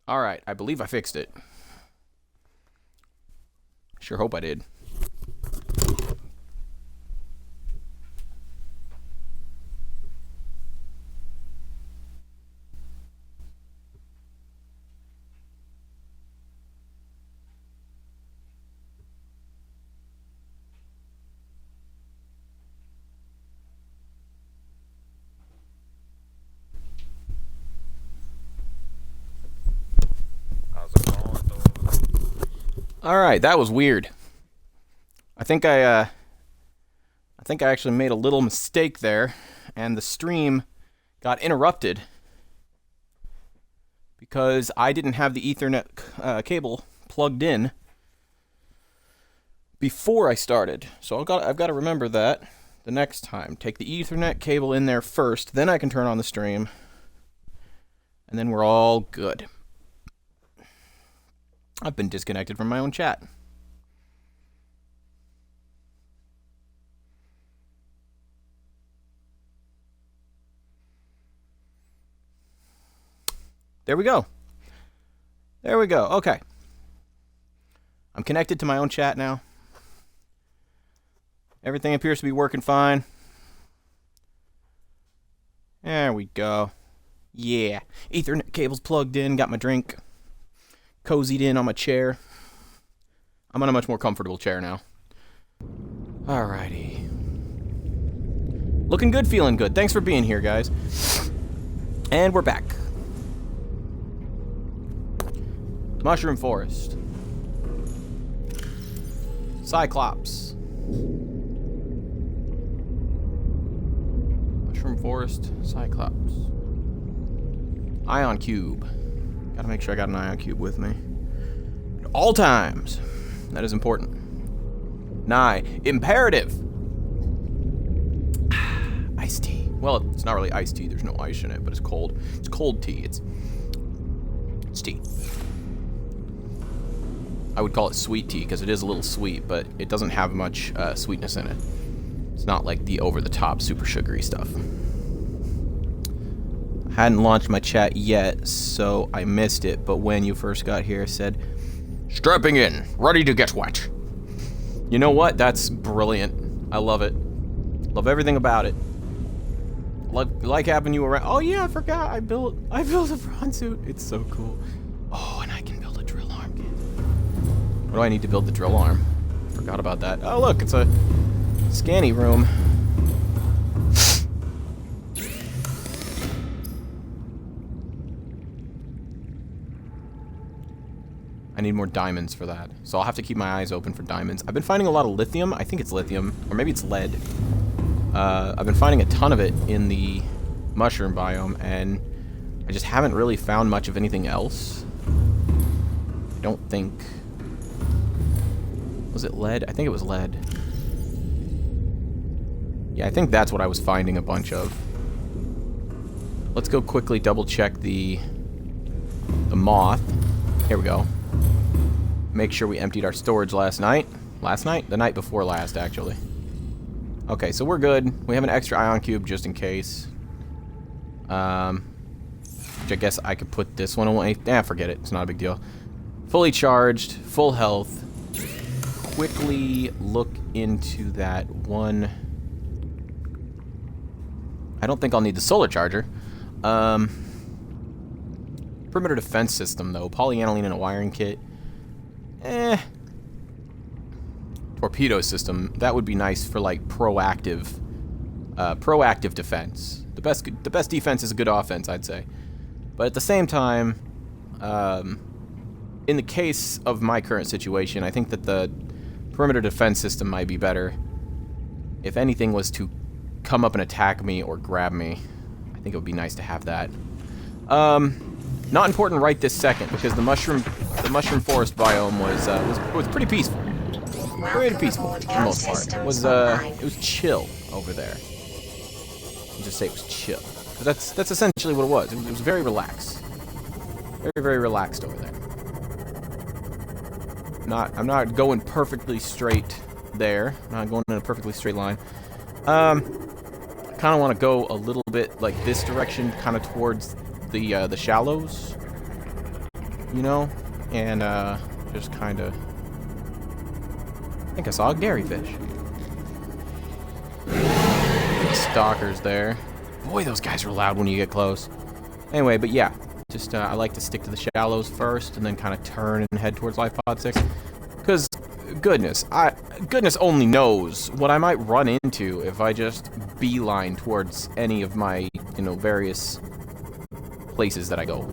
Alright, I believe I fixed it. Sure hope I did. Alright, that was weird. I think I actually made a little mistake there, and the stream got interrupted because I didn't have the Ethernet cable plugged in before I started. So I've got to remember that the next time. Take the Ethernet cable in there first, then I can turn on the stream, and then we're all good. I've been disconnected from my own chat. There we go. There we go. Okay. I'm connected to my own chat now. Everything appears to be working fine. There we go. Yeah. Ethernet cable's plugged in. Got my drink. Cozied in on my chair. I'm on a much more comfortable chair now. Alrighty. Looking good, feeling good. Thanks for being here, guys. And we're back. Mushroom Forest. Cyclops. Mushroom Forest, Cyclops. Ion Cube. Gotta make sure I got an ion cube with me. At all times. That is important. Nye. Imperative. Iced tea. Well, it's not really iced tea. There's no ice in it, but it's cold. It's cold tea. It's tea. I would call it sweet tea because it is a little sweet, but it doesn't have much sweetness in it. It's not like the over-the-top super sugary stuff. I hadn't launched my chat yet, so I missed it, but when you first got here, it said, strapping in, ready to get wet. You know what? That's brilliant. I love it. Love everything about it. Like having you around. Oh yeah, I forgot. I built a prawn suit. It's so cool. Oh, and I can build a drill arm. What do I need to build the drill arm? Forgot about that. Oh look, it's a scanny room. I need more diamonds for that. So I'll have to keep my eyes open for diamonds. I've been finding a lot of lithium. I think it's lithium. Or maybe it's lead. I've been finding a ton of it in the mushroom biome, and I just haven't really found much of anything else. I don't think... Was it lead? I think it was lead. Yeah, I think that's what I was finding a bunch of. Let's go quickly double check the moth. Here we go. Make sure we emptied our storage last night. Last night? The night before last, actually. Okay, so we're good. We have an extra ion cube just in case. Which I guess I could put this one away. Forget it. It's not a big deal. Fully charged, full health. Quickly look into that one. I don't think I'll need the solar charger. Perimeter defense system, though. Polyaniline and a wiring kit. Torpedo system. That would be nice for, like, proactive defense. The best defense is a good offense, I'd say. But at the same time, in the case of my current situation, I think that the perimeter defense system might be better. If anything was to come up and attack me or grab me, I think it would be nice to have that. Not important right this second, because the mushroom forest biome was pretty peaceful. Pretty peaceful for the most part. It was chill over there. I'll just say it was chill. But that's essentially what it was. It was very relaxed. Very, very relaxed over there. I'm not going perfectly straight there. I'm not going in a perfectly straight line. I kind of want to go a little bit like this direction, kind of towards the shallows. you know? And, just kind of... I think I saw a Garyfish. Stalkers there. Boy, those guys are loud when you get close. Anyway, but yeah. Just, I like to stick to the shallows first, and then kind of turn and head towards Life Pod 6. Because, goodness only knows what I might run into if I just beeline towards any of my, you know, various places that I go.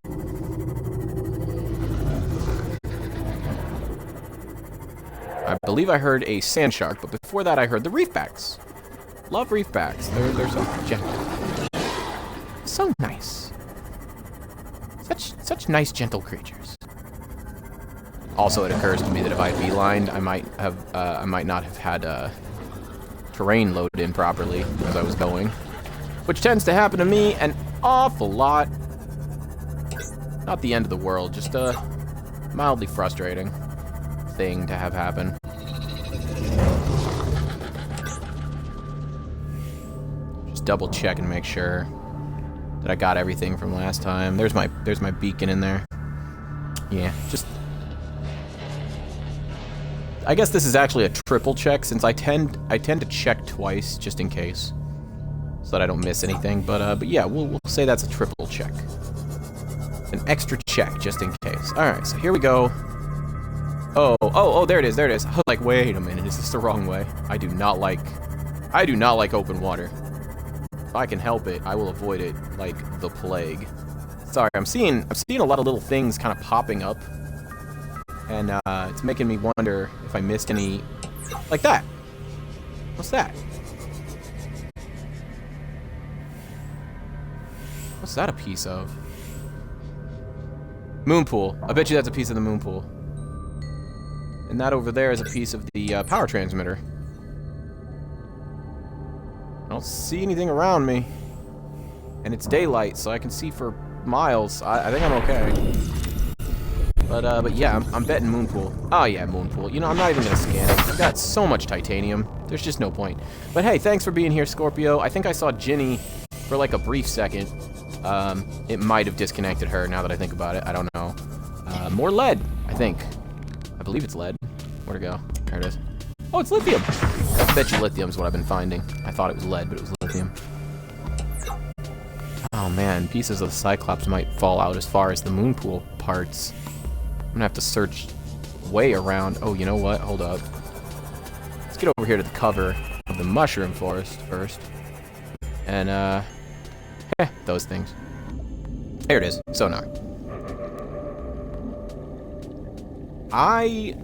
I believe I heard a sand shark, but before that I heard the reefbacks. Love reefbacks. They're so gentle. So nice. Such nice, gentle creatures. Also, it occurs to me that if I beelined, I might not have had terrain loaded in properly as I was going, which tends to happen to me an awful lot. Not the end of the world, just a mildly frustrating thing to have happen. Just double check and make sure that I got everything from last time. There's my beacon in there. Yeah, just... I guess this is actually a triple check, since I tend to check twice just in case, so that I don't miss anything. But yeah, we'll say that's a triple check, an extra check just in case. All right, so here we go. Oh, there it is. I was like, wait a minute, is this the wrong way? I do not like open water. If I can help it, I will avoid it like the plague. Sorry, I'm seeing a lot of little things kind of popping up. And, it's making me wonder if I missed any... Like that! What's that? What's that a piece of? Moon pool. I bet you that's a piece of the moon pool. And that over there is a piece of the, power transmitter. I don't see anything around me. And it's daylight, so I can see for miles. I think I'm okay. But yeah, I'm betting Moonpool. Oh yeah, Moonpool. You know, I'm not even gonna scan it. I've got so much titanium. There's just no point. But hey, thanks for being here, Scorpio. I think I saw Ginny for like a brief second. It might have disconnected her now that I think about it. I don't know. More lead, I think. I believe it's lead. Where'd it go? There it is. Oh, it's lithium. I bet you lithium is what I've been finding. I thought it was lead, but it was lithium. Oh man, pieces of the Cyclops might fall out as far as the Moonpool parts. I'm gonna have to search way around. Oh, you know what? Hold up. Let's get over here to the cover of the mushroom forest first. And, those things. There it is. Sonar. I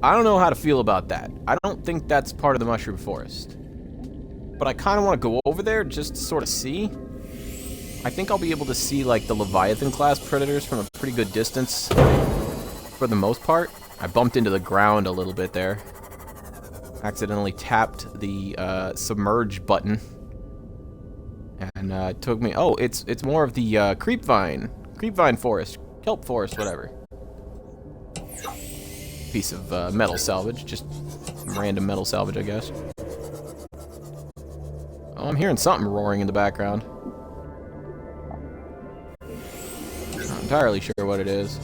don't know how to feel about that. I don't think that's part of the mushroom forest. But I kind of want to go over there just to sort of see. I think I'll be able to see, like, the Leviathan-class predators from a pretty good distance, for the most part. I bumped into the ground a little bit there. Accidentally tapped the submerge button. And it took me... Oh, it's more of the creepvine forest. Kelp forest, whatever. Piece of metal salvage. Just some random metal salvage, I guess. Oh, I'm hearing something roaring in the background. Not entirely sure what it is.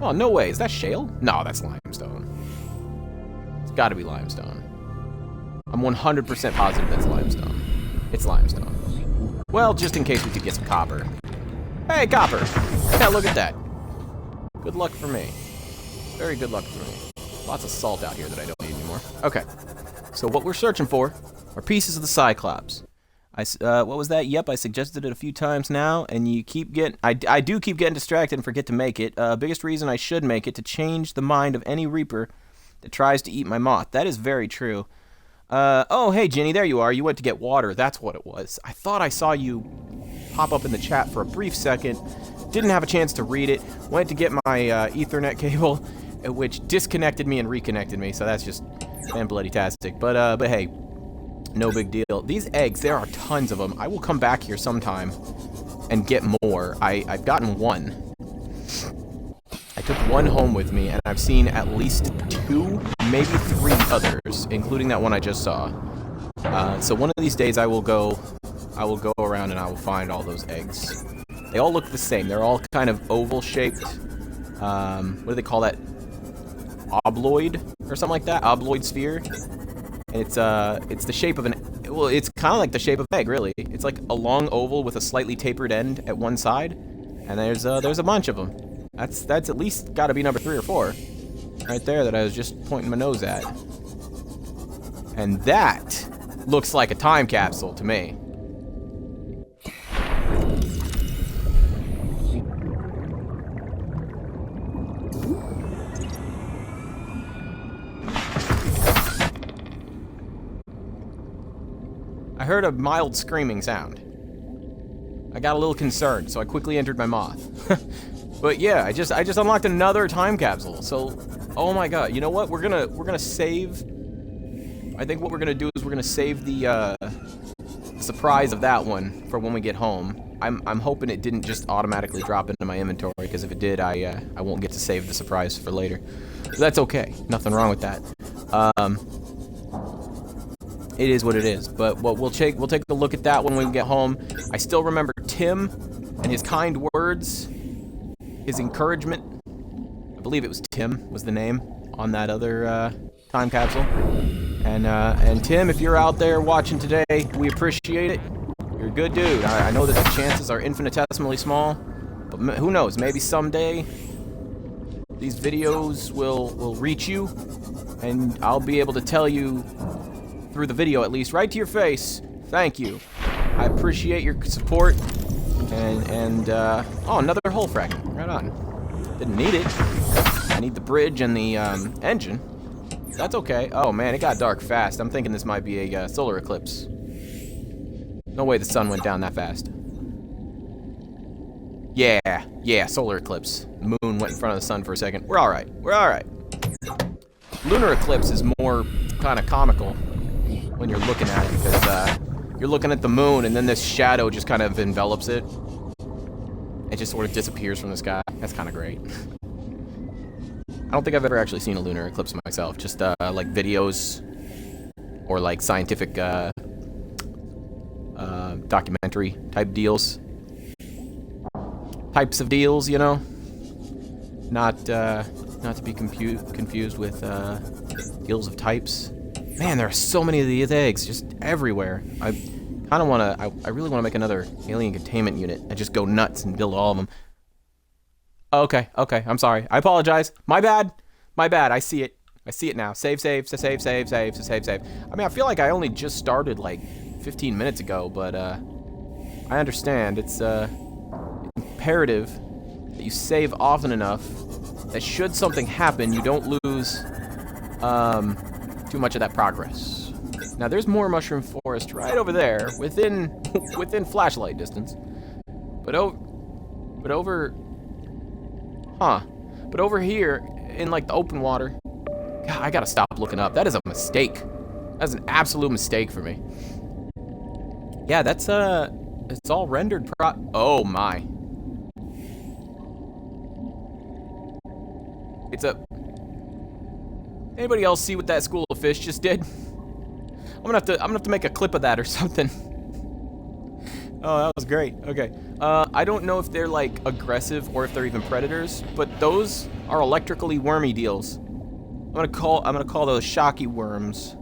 Oh, no way. Is that shale? No, that's limestone. It's gotta be limestone. I'm 100% positive that's limestone. It's limestone. Well, just in case we could get some copper. Hey, copper! Yeah, look at that. Good luck for me. Very good luck for me. Lots of salt out here that I don't need anymore. Okay. So what we're searching for are pieces of the Cyclops. What was that? Yep, I suggested it a few times now, and you keep getting... I do keep getting distracted and forget to make it. Biggest reason I should make it, to change the mind of any Reaper that tries to eat my moth. That is very true. Oh, hey, Ginny, there you are. You went to get water. That's what it was. I thought I saw you pop up in the chat for a brief second. Didn't have a chance to read it. Went to get my Ethernet cable, which disconnected me and reconnected me, so that's just bloody-tastic. But hey, no big deal. These eggs, there are tons of them. I will come back here sometime and get more. I've gotten one. I took one home with me, and I've seen at least 2, maybe 3 others, including that one I just saw. So one of these days I will go around and I will find all those eggs. They all look the same. They're all kind of oval-shaped. What do they call that? Obloid or something like that? Obloid sphere. And it's the shape of an... Well, it's kind of like the shape of an egg, really. It's like a long oval with a slightly tapered end at one side. And there's a bunch of them. That's at least got to be number 3 or 4. Right there that I was just pointing my nose at. And that looks like a time capsule to me. I heard a mild screaming sound. I got a little concerned, so I quickly entered my moth. But yeah, I just unlocked another time capsule. So, oh my god, you know what? We're gonna save. I think what we're gonna do is we're gonna save the surprise of that one for when we get home. I'm hoping it didn't just automatically drop into my inventory, because if it did, I won't get to save the surprise for later. So that's okay. Nothing wrong with that. It is what it is. But we'll take a look at that when we get home. I still remember Tim and his kind words, his encouragement. I believe it was Tim was the name on that other time capsule. And Tim, if you're out there watching today, we appreciate it. You're a good dude. I know that the chances are infinitesimally small, but who knows? Maybe someday these videos will reach you, and I'll be able to tell you through the video, at least, right to your face, thank you. I appreciate your support. And oh, another hull fragment. Right on. Didn't need it. I need the bridge and the engine. That's okay. Oh man, it got dark fast. I'm thinking this might be a solar eclipse. No way the sun went down that fast. Yeah, solar eclipse. The moon went in front of the sun for a second. We're alright. We're alright. Lunar eclipse is more kind of comical when you're looking at it, because you're looking at the moon and then this shadow just kind of envelops it. It just sort of disappears from the sky. That's kind of great. I don't think I've ever actually seen a lunar eclipse myself. Just like videos or like scientific documentary type deals. Types of deals, you know. Not to be confused with deals of types. Man, there are so many of these eggs just everywhere. I kind of want to. I really want to make another alien containment unit and just go nuts and build all of them. Okay. I'm sorry. I apologize. My bad. I see it. I see it now. Save. I mean, I feel like I only just started like 15 minutes ago, but I understand. It's imperative that you save often enough that should something happen, you don't lose too much of that progress. Now, there's more mushroom forest right over there, within flashlight distance. But over here in like the open water, God, I gotta stop looking up. That is a mistake. That's an absolute mistake for me. Yeah, that's it's all rendered oh my. Anybody else see what that school of fish just did? I'm gonna have to make a clip of that or something. Oh, that was great. Okay. I don't know if they're like aggressive or if they're even predators, but those are electrically wormy deals. I'm gonna call those shocky worms,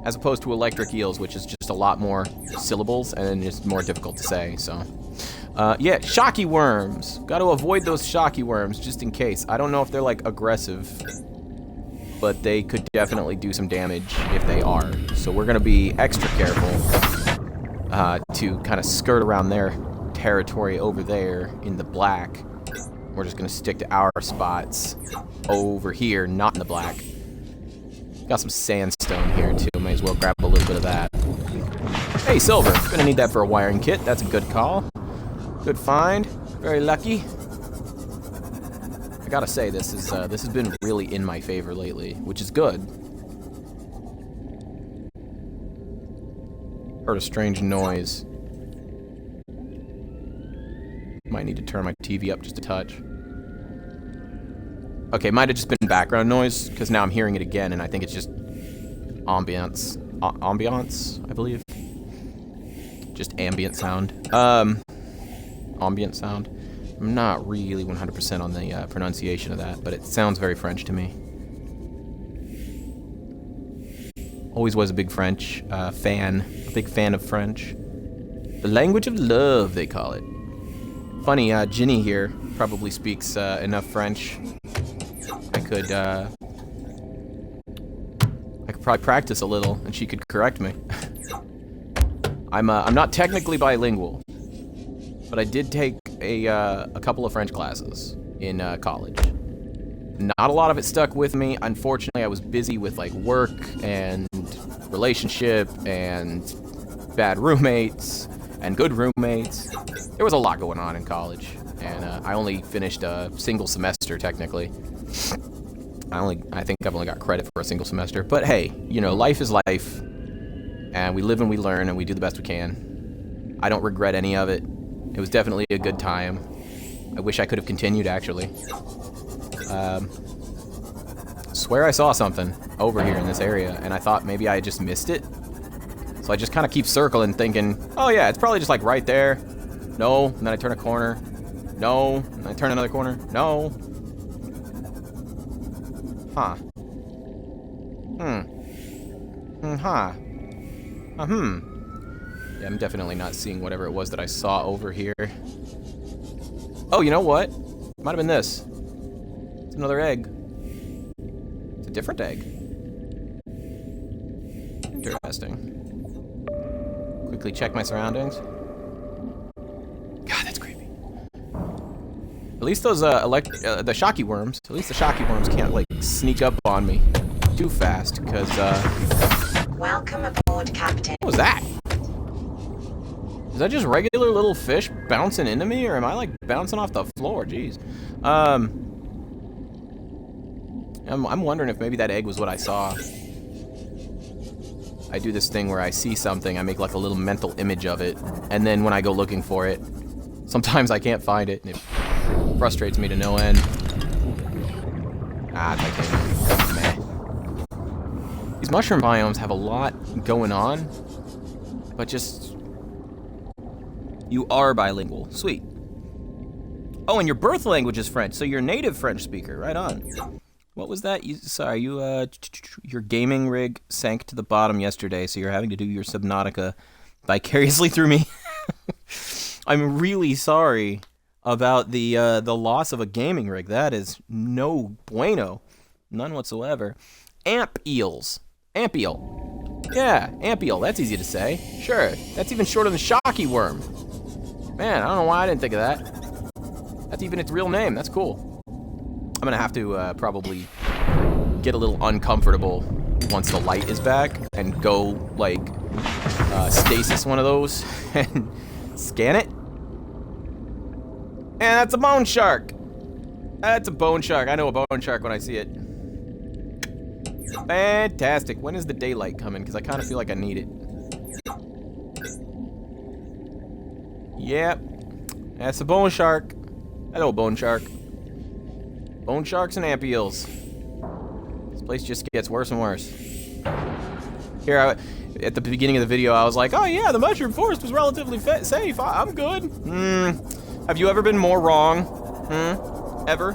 as opposed to electric eels, which is just a lot more syllables and it's more difficult to say. So, yeah, shocky worms. Got to avoid those shocky worms just in case. I don't know if they're like aggressive, but they could definitely do some damage if they are. So we're gonna be extra careful to kind of skirt around their territory over there in the black. We're just gonna stick to our spots over here, not in the black. Got some sandstone here too. May as well grab a little bit of that. Hey, silver. Gonna need that for a wiring kit. That's a good call. Good find. Very lucky. I gotta say, this has been really in my favor lately, which is good. Heard a strange noise. Might need to turn my TV up just a touch. Okay, might have just been background noise, because now I'm hearing it again, and I think it's just ambience. Ambiance, I believe. Just ambient sound. Oh ambient sound. I'm not really 100% on the pronunciation of that, but it sounds very French to me. Always was a big French fan, a big fan of French. The language of love, they call it. Funny, Ginny here probably speaks enough French. I could probably practice a little, and she could correct me. I'm not technically bilingual, but I did take a couple of French classes in college. Not a lot of it stuck with me. Unfortunately, I was busy with like work and relationship and bad roommates and good roommates. There was a lot going on in college, and I only finished a single semester technically. I think I've only got credit for a single semester, but hey, you know, life is life, and we live and we learn and we do the best we can. I don't regret any of it. It was definitely a good time. I wish I could have continued, actually. Swear I saw something over here in this area, and I thought maybe I just missed it. So I just kind of keep circling, thinking, oh yeah, it's probably just like right there. No, and then I turn a corner. No, and I turn another corner. No. Huh. Huh. Yeah, I'm definitely not seeing whatever it was that I saw over here. Oh, you know what? Might have been this. It's another egg. It's a different egg. Interesting. Quickly check my surroundings. God, that's creepy. At least those the shocky worms. At least the shocky worms can't like sneak up on me too fast, because Welcome aboard, Captain. what was that? Is that just regular little fish bouncing into me, or am I like bouncing off the floor? Jeez. I'm wondering if maybe that egg was what I saw. I do this thing where I see something, I make like a little mental image of it, and then when I go looking for it, sometimes I can't find it, and it frustrates me to no end. Ah, I can't. Meh. These mushroom biomes have a lot going on, but just... You are bilingual. Sweet. Oh, and your birth language is French, so you're a native French speaker. Right on. What was that? Your gaming rig sank to the bottom yesterday, so you're having to do your Subnautica vicariously through me. I'm really sorry about the loss of a gaming rig. That is no bueno. None whatsoever. Amp eels. Amp eel. Yeah, amp eel. That's easy to say. Sure. That's even shorter than shocky worm. Man, I don't know why I didn't think of that. That's even its real name. That's cool. I'm gonna have to probably get a little uncomfortable once the light is back and go like stasis one of those and scan it. And that's a bone shark. That's a bone shark. I know a bone shark when I see it. Fantastic. When is the daylight coming? Because I kind of feel like I need it. Yep. That's a bone shark. Hello, bone shark. Bone sharks and amp eels. This place just gets worse and worse. Here, at the beginning of the video, I was like, oh yeah, the mushroom forest was relatively safe. I'm good. Have you ever been more wrong? Ever?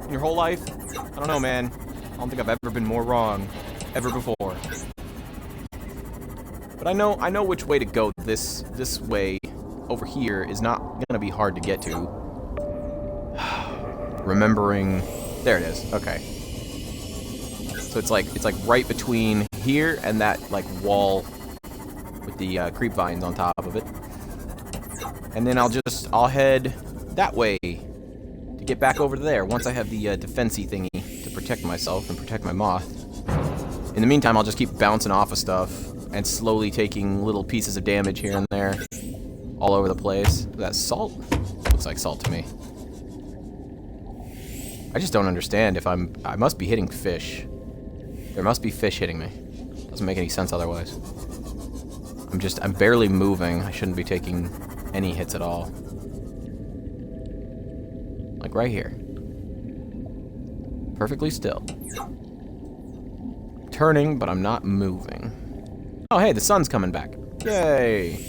In your whole life? I don't know, man. I don't think I've ever been more wrong. Ever before. But I know which way to go. This way over here is not gonna be hard to get to. Remembering, there it is. Okay. So it's like right between here and that like wall with the creep vines on top of it. And then I'll head that way to get back over there once I have the defensey thingy to protect myself and protect my moth. In the meantime, I'll just keep bouncing off of stuff and slowly taking little pieces of damage here and there all over the place. Is that salt? Looks like salt to me. I just don't understand if I must be hitting fish. There must be fish hitting me. Doesn't make any sense otherwise. I'm barely moving. I shouldn't be taking any hits at all. Like right here. Perfectly still. Turning, but I'm not moving. Oh, hey, the sun's coming back. Yay.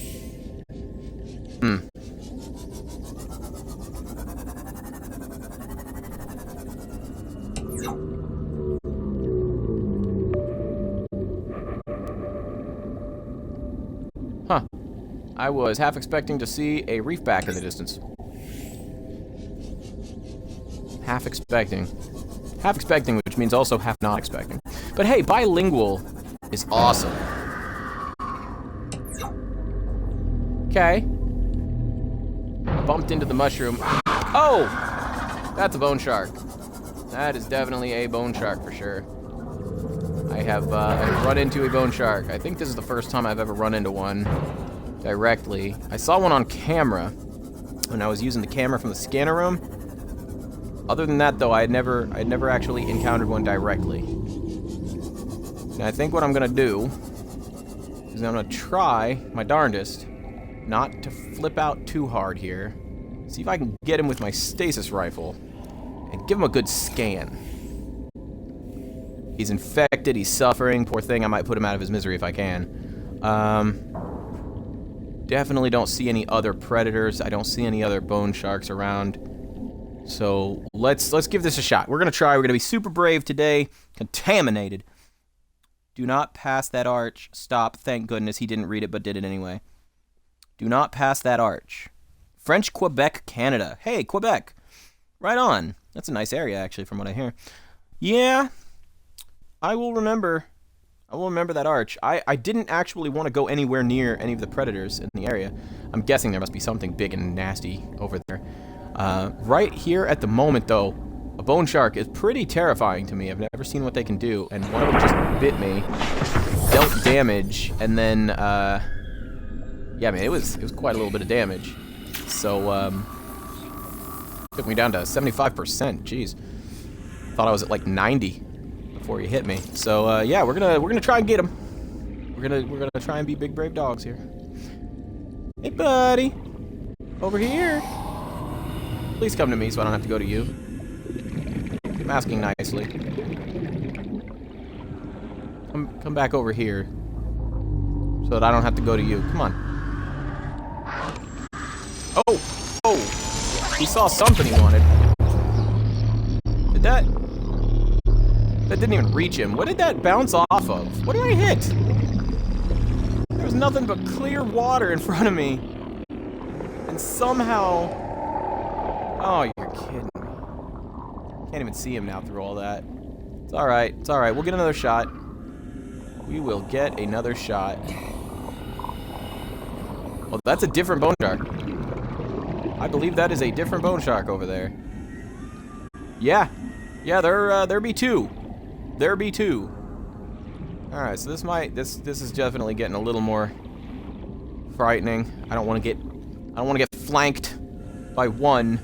Huh. I was half expecting to see a reef back in the distance. Half expecting. Half expecting, which means also half not expecting. But hey, bilingual is awesome. Okay. Bumped into the mushroom. Oh! That's a bone shark. That is definitely a bone shark for sure. I've run into a bone shark. I think this is the first time I've ever run into one directly. I saw one on camera when I was using the camera from the scanner room. Other than that, though, I had never actually encountered one directly. And I think what I'm gonna do is I'm gonna try my darndest not to flip out too hard here. See if I can get him with my stasis rifle and give him a good scan. He's infected, he's suffering, poor thing. I might put him out of his misery if I can. Definitely don't see any other predators. I don't see any other bone sharks around. So let's give this a shot. We're gonna try. We're gonna be super brave today. Contaminated. Do not pass that arch. Stop. Thank goodness he didn't read it, but did it anyway. Do not pass that arch. French Quebec, Canada. Hey, Quebec. Right on. That's a nice area, actually, from what I hear. Yeah, I will remember. I will remember that arch. I didn't actually want to go anywhere near any of the predators in the area. I'm guessing there must be something big and nasty over there. Right here at the moment, though, a bone shark is pretty terrifying to me. I've never seen what they can do, and one of them just bit me, dealt damage, and then, yeah, man, it was quite a little bit of damage. So, took me down to 75%. Jeez, thought I was at like 90 before he hit me. So, yeah, we're gonna try and get him. We're gonna try and be big brave dogs here. Hey, buddy, over here. Please come to me so I don't have to go to you. I'm asking nicely. Come back over here so that I don't have to go to you. Come on. Oh! Oh! He saw something he wanted. That didn't even reach him. What did that bounce off of? What did I hit? There was nothing but clear water in front of me. And somehow... Oh, you're kidding me. Can't even see him now through all that. It's alright. It's alright. We'll get another shot. We will get another shot. Well, that's a different bone shark. I believe that is a different bone shark over there. Yeah. Yeah, there be two. There be two. Alright, so this is definitely getting a little more frightening. I don't want to get flanked by one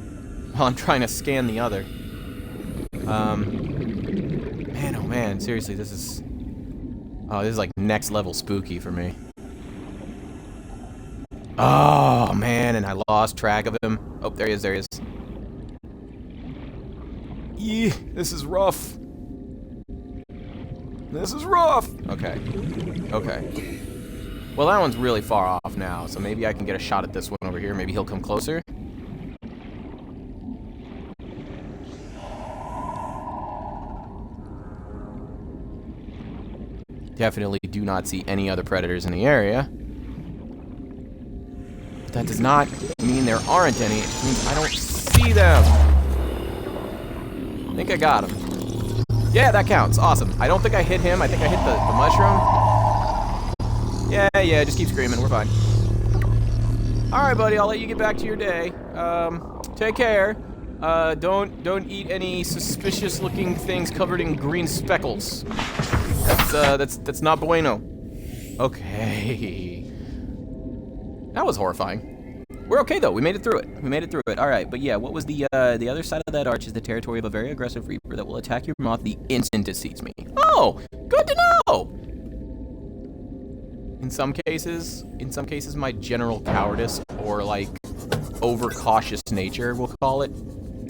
while I'm trying to scan the other. Man, oh man, seriously, this is like next level spooky for me. Oh man, and I lost track of him. Oh, there he is, there he is. Yeah, this is rough. This is rough. Okay. Okay. Well, that one's really far off now, so maybe I can get a shot at this one over here. Maybe he'll come closer. Definitely do not see any other predators in the area. But that does not mean there aren't any. It means I don't see them. I think I got him. Yeah, that counts. Awesome. I don't think I hit him. I think I hit the mushroom. Yeah, just keep screaming. We're fine. Alright, buddy. I'll let you get back to your day. Take care. Don't eat any suspicious-looking things covered in green speckles. That's not bueno. Okay. That was horrifying. We're okay though. We made it through it. All right, but yeah, what was the other side of that arch is the territory of a very aggressive reaper that will attack your moth the instant it sees me. Oh, good to know. In some cases, my general cowardice or like overcautious nature, we'll call it.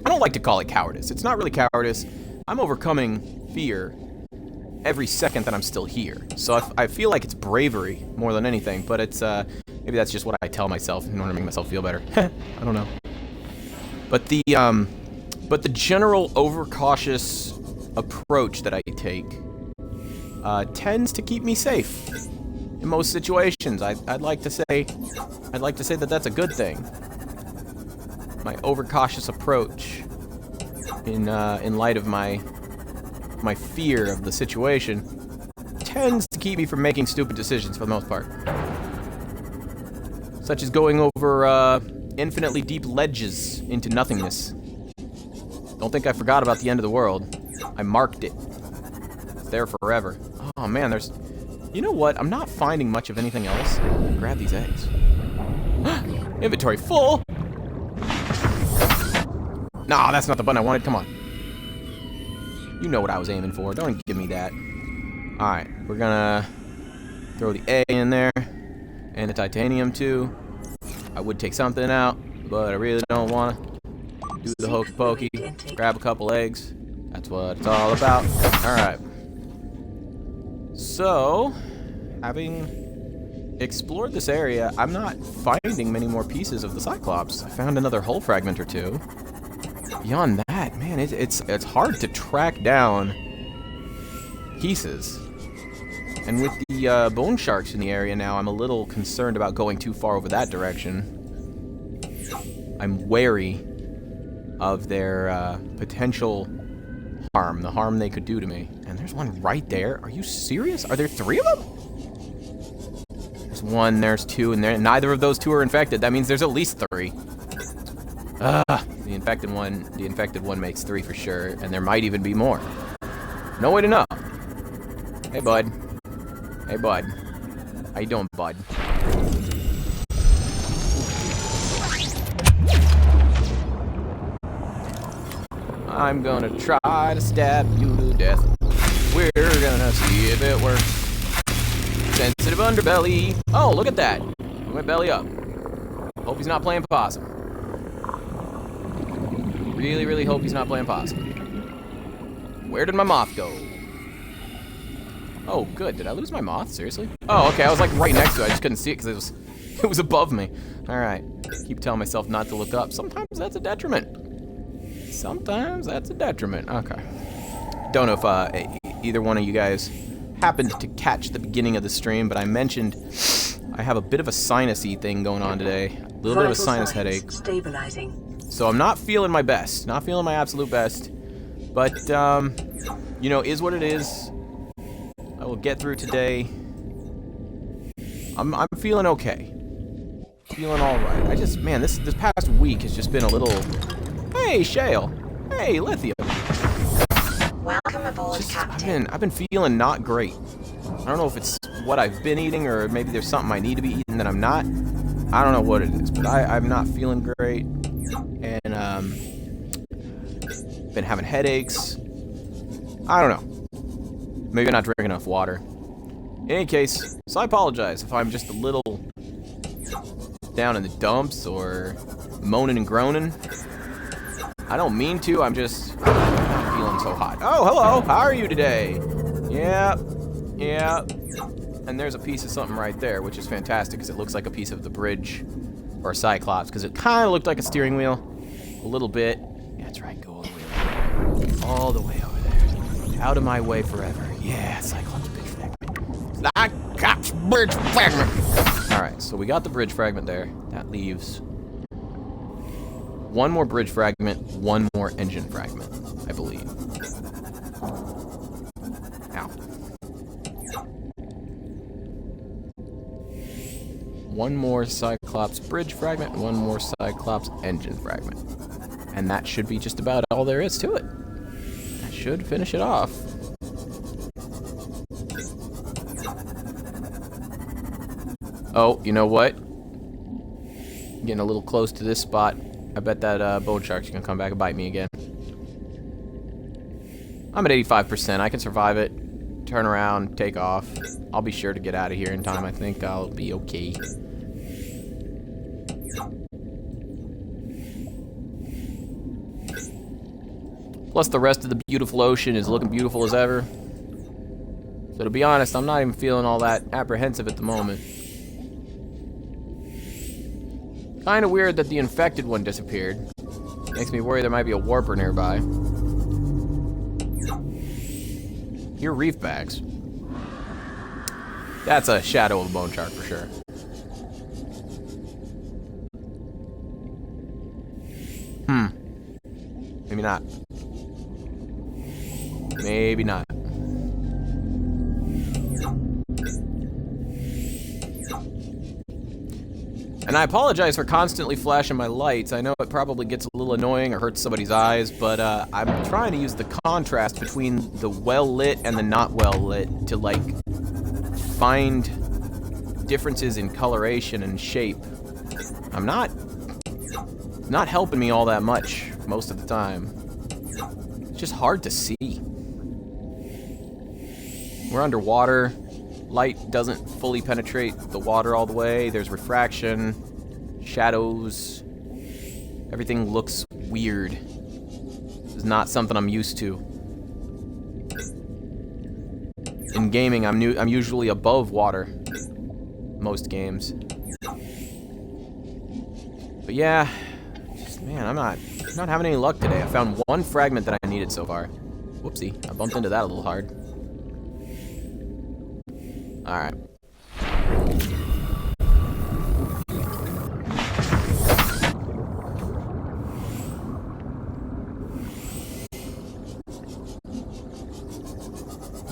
I don't like to call it cowardice. It's not really cowardice. I'm overcoming fear every second that I'm still here. So I feel like it's bravery more than anything, but it's maybe that's just what I tell myself in order to make myself feel better. I don't know. But the general overcautious approach that I take tends to keep me safe. in most situations. I'd like to say that that's a good thing. My overcautious approach in light of my fear of the situation tends to keep me from making stupid decisions for the most part. Such as going over infinitely deep ledges into nothingness. Don't think I forgot about the end of the world. I marked it. It's there forever. Oh man, there's... You know what? I'm not finding much of anything else. Grab these eggs. Inventory full! Nah, that's not the button I wanted. Come on. You know what I was aiming for. Don't give me that. Alright, we're gonna throw the A in there. And the titanium too. I would take something out, but I really don't want to. Do the hokey pokey. Grab a couple eggs. That's what it's all about. Alright. So, having explored this area, I'm not finding many more pieces of the Cyclops. I found another hull fragment or two. Beyond that, man, it's hard to track down pieces. And with the bone sharks in the area now, I'm a little concerned about going too far over that direction. I'm wary of their potential harm, the harm they could do to me. And there's one right there. Are you serious? Are there 3 of them? There's 1, there's 2, and neither of those 2 are infected. That means there's at least 3. The infected one makes 3 for sure, and there might even be more. No way to know. Hey, bud. Hey, bud. How you doing, bud? I'm gonna try to stab you to death. We're gonna see if it works. Sensitive underbelly. Oh, look at that. He went belly up. Hope he's not playing possum. Really, really hope he's not playing possum. Where did my moth go? Oh, good. Did I lose my moth? Seriously? Oh, okay. I was like right next to it. I just couldn't see it because it was above me. All right. Keep telling myself not to look up. Sometimes that's a detriment. Sometimes that's a detriment. Okay. Don't know if either one of you guys happened to catch the beginning of the stream, but I mentioned I have a bit of a sinus-y thing going on today. A little bit of a sinus headache. Stabilizing. So I'm not feeling my best. Not feeling my absolute best. But, you know, is what it is. I will get through today. I'm feeling okay. Feeling alright. I just, man, this past week has just been a little... Hey, Shale. Hey, Lithium. Welcome aboard, Captain. I've been feeling not great. I don't know if it's what I've been eating or maybe there's something I need to be eating that I'm not. I don't know what it is, but I'm not feeling great. And, been having headaches. I don't know. Maybe I'm not drinking enough water. In any case, so I apologize if I'm just a little down in the dumps or moaning and groaning. I don't mean to, I'm just not feeling so hot. Oh, hello, how are you today? Yeah. And there's a piece of something right there, which is fantastic, because it looks like a piece of the bridge, or a Cyclops, because it kind of looked like a steering wheel, a little bit. Yeah, that's right, go all the way over there. Out of my way forever. Yeah, Cyclops bridge fragment. Cyclops bridge fragment! Alright, so we got the bridge fragment there. That leaves... 1 more bridge fragment, 1 more engine fragment, I believe. Ow. 1 more Cyclops bridge fragment, 1 more Cyclops engine fragment. And that should be just about all there is to it. That should finish it off. Oh, you know what? Getting a little close to this spot. I bet that bone shark's gonna come back and bite me again. I'm at 85%. I can survive it. Turn around, take off. I'll be sure to get out of here in time. I think I'll be okay. Plus the rest of the beautiful ocean is looking beautiful as ever. So to be honest, I'm not even feeling all that apprehensive at the moment. Kinda weird that the infected one disappeared. Makes me worry there might be a warper nearby. Here are reef bags. That's a shadow of a bone shark for sure. Maybe not. Maybe not. And I apologize for constantly flashing my lights. I know it probably gets a little annoying or hurts somebody's eyes, but I'm trying to use the contrast between the well-lit and the not well-lit to, like, find differences in coloration and shape. It's not helping me all that much most of the time. It's just hard to see. We're underwater. Light doesn't fully penetrate the water all the way. There's refraction, shadows. Everything looks weird. This is not something I'm used to. In gaming, I'm usually above water. Most games. But yeah, man, I'm not having any luck today. I found one fragment that I needed so far. Whoopsie, I bumped into that a little hard. Alright.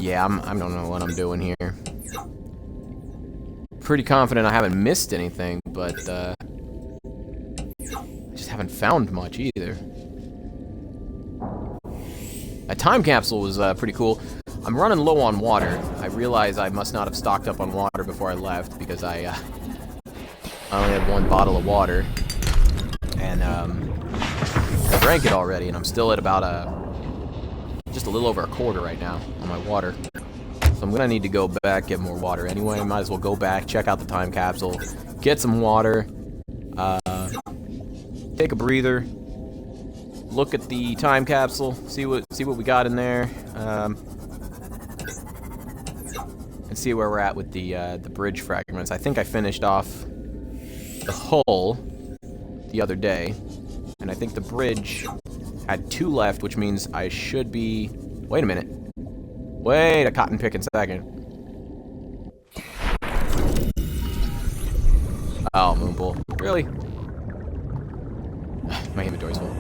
Yeah, I don't know what I'm doing here. Pretty confident I haven't missed anything, but I just haven't found much either. A time capsule was pretty cool. I'm running low on water. I realize I must not have stocked up on water before I left because I only had one bottle of water. And I drank it already, and I'm still at about just a little over a quarter right now on my water. So I'm gonna need to go back, get more water anyway. Might as well go back, check out the time capsule, get some water, take a breather, look at the time capsule, see what we got in there. And see where we're at with the bridge fragments. I think I finished off the hull the other day, and I think the bridge had 2 left, which means I should be... Wait a minute. Wait a cotton picking second. Oh, Moonpool. Really? My inventory's full.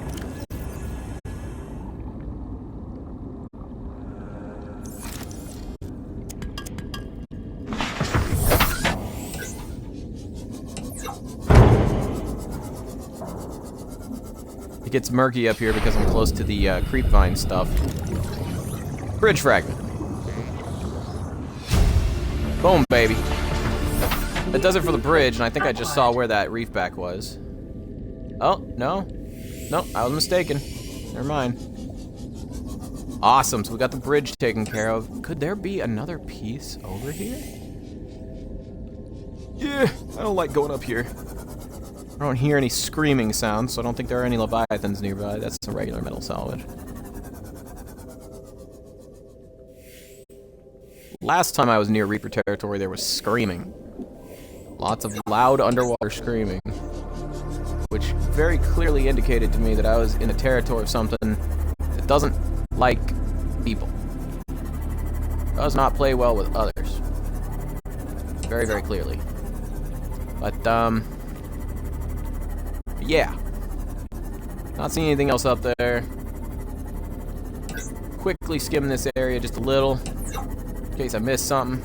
It gets murky up here because I'm close to the creepvine stuff. Bridge fragment. Boom, baby. That does it for the bridge, and I think I just saw where that reef back was. Oh, no. Nope, I was mistaken. Never mind. Awesome, so we got the bridge taken care of. Could there be another piece over here? Yeah, I don't like going up here. I don't hear any screaming sounds, so I don't think there are any leviathans nearby. That's a regular metal salvage. Last time I was near Reaper territory, there was screaming. Lots of loud underwater screaming. Which very clearly indicated to me that I was in the territory of something that doesn't like people. Does not play well with others. Very, very clearly. But, yeah. Not seeing anything else up there. Quickly skim this area just a little, in case I missed something.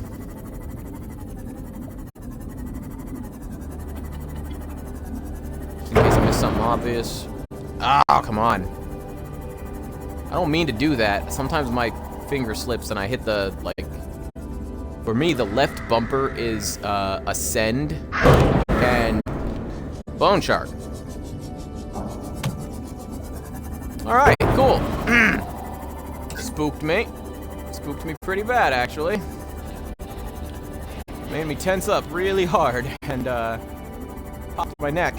In case I missed something obvious. Oh, come on. I don't mean to do that. Sometimes my finger slips and I hit the, like... For me, the left bumper is, ascend and bone shark. Alright, cool. Spooked me. Spooked me pretty bad, actually. Made me tense up really hard and, popped my neck.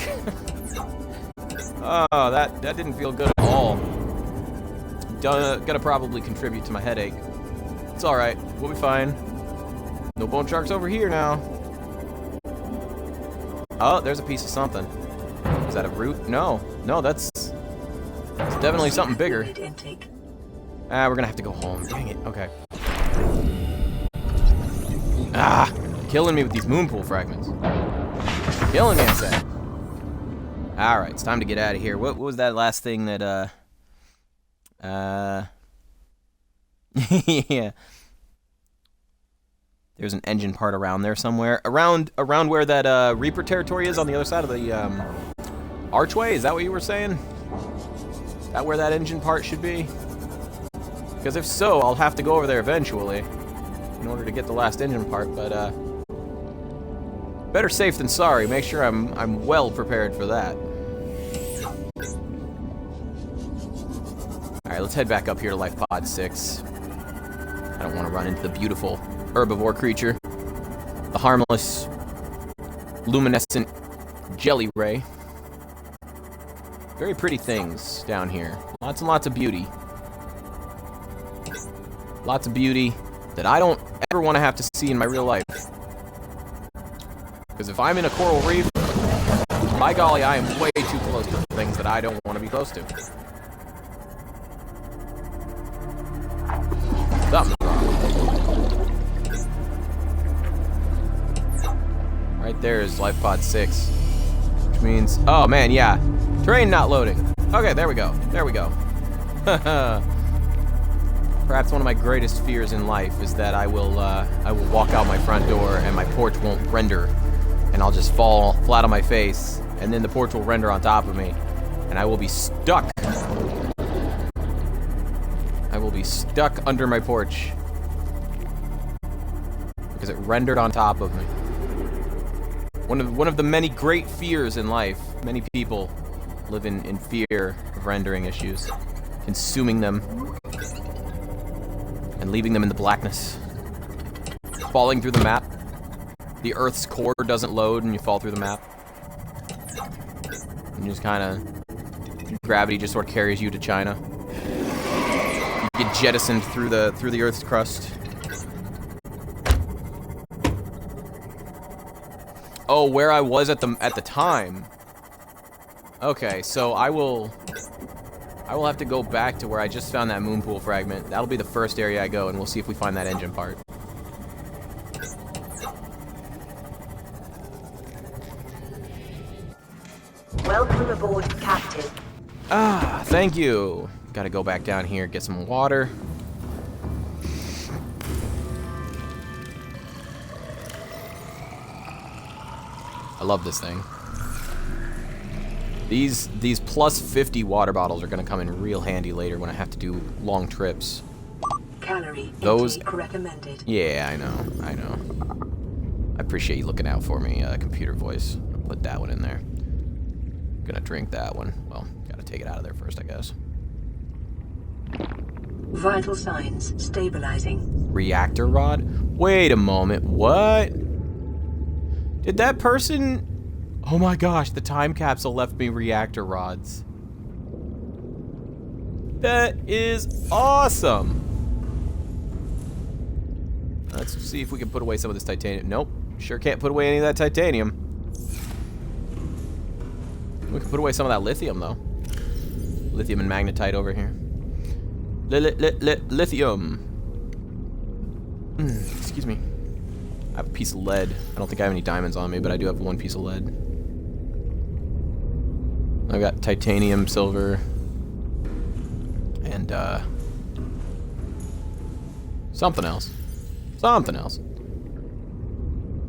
Oh, that didn't feel good at all. Gonna probably contribute to my headache. It's alright. We'll be fine. No bone sharks over here now. Oh, there's a piece of something. Is that a root? No. No, that's definitely something bigger. We're gonna have to go home. Dang it. Okay. Ah! killing me with these moon pool fragments. Killing me, I said. Alright, it's time to get out of here. What was that last thing that, yeah. There's an engine part around there somewhere. Around where that, Reaper territory is on the other side of the, archway? Is that what you were saying? Is that where that engine part should be? Because if so, I'll have to go over there eventually in order to get the last engine part, but, better safe than sorry. Make sure I'm well prepared for that. Alright, let's head back up here to Life Pod 6. I don't want to run into the beautiful herbivore creature. The harmless, luminescent jelly ray. Very pretty things down here. Lots and lots of beauty. Lots of beauty that I don't ever want to have to see in my real life. Because if I'm in a coral reef, by golly, I am way too close to things that I don't want to be close to. Something's wrong. Right there is Life Pod 6. Which means... Oh, man, yeah. Train not loading. Okay, there we go. There we go. Perhaps one of my greatest fears in life is that I will walk out my front door and my porch won't render. And I'll just fall flat on my face. And then the porch will render on top of me. And I will be stuck. I will be stuck under my porch. Because it rendered on top of me. One of the many great fears in life. Many people live in fear of rendering issues. Consuming them. And leaving them in the blackness. Falling through the map. The Earth's core doesn't load and you fall through the map. And you just kind of... Gravity just sort of carries you to China. You get jettisoned through the Earth's crust. Oh, where I was at the time. Okay, so I will have to go back to where I just found that moon pool fragment. That'll be the first area I go, and we'll see if we find that engine part. Welcome aboard, Captain. Ah, thank you. Gotta go back down here, get some water. I love this thing. These plus 50 water bottles are gonna come in real handy later when I have to do long trips. Calorie Those intake recommended. Yeah, I know. I appreciate you looking out for me, computer voice. I'll put that one in there. Gonna drink that one. Well, gotta take it out of there first, I guess. Vital signs stabilizing. Reactor rod? Wait a moment, what? Did that person... Oh my gosh, the time capsule left me reactor rods. That is awesome! Let's see if we can put away some of this titanium. Nope, sure can't put away any of that titanium. We can put away some of that lithium, though. Lithium and magnetite over here. Lithium. Excuse me. I have a piece of lead. I don't think I have any diamonds on me, but I do have one piece of lead. I've got titanium, silver, and, something else. Something else.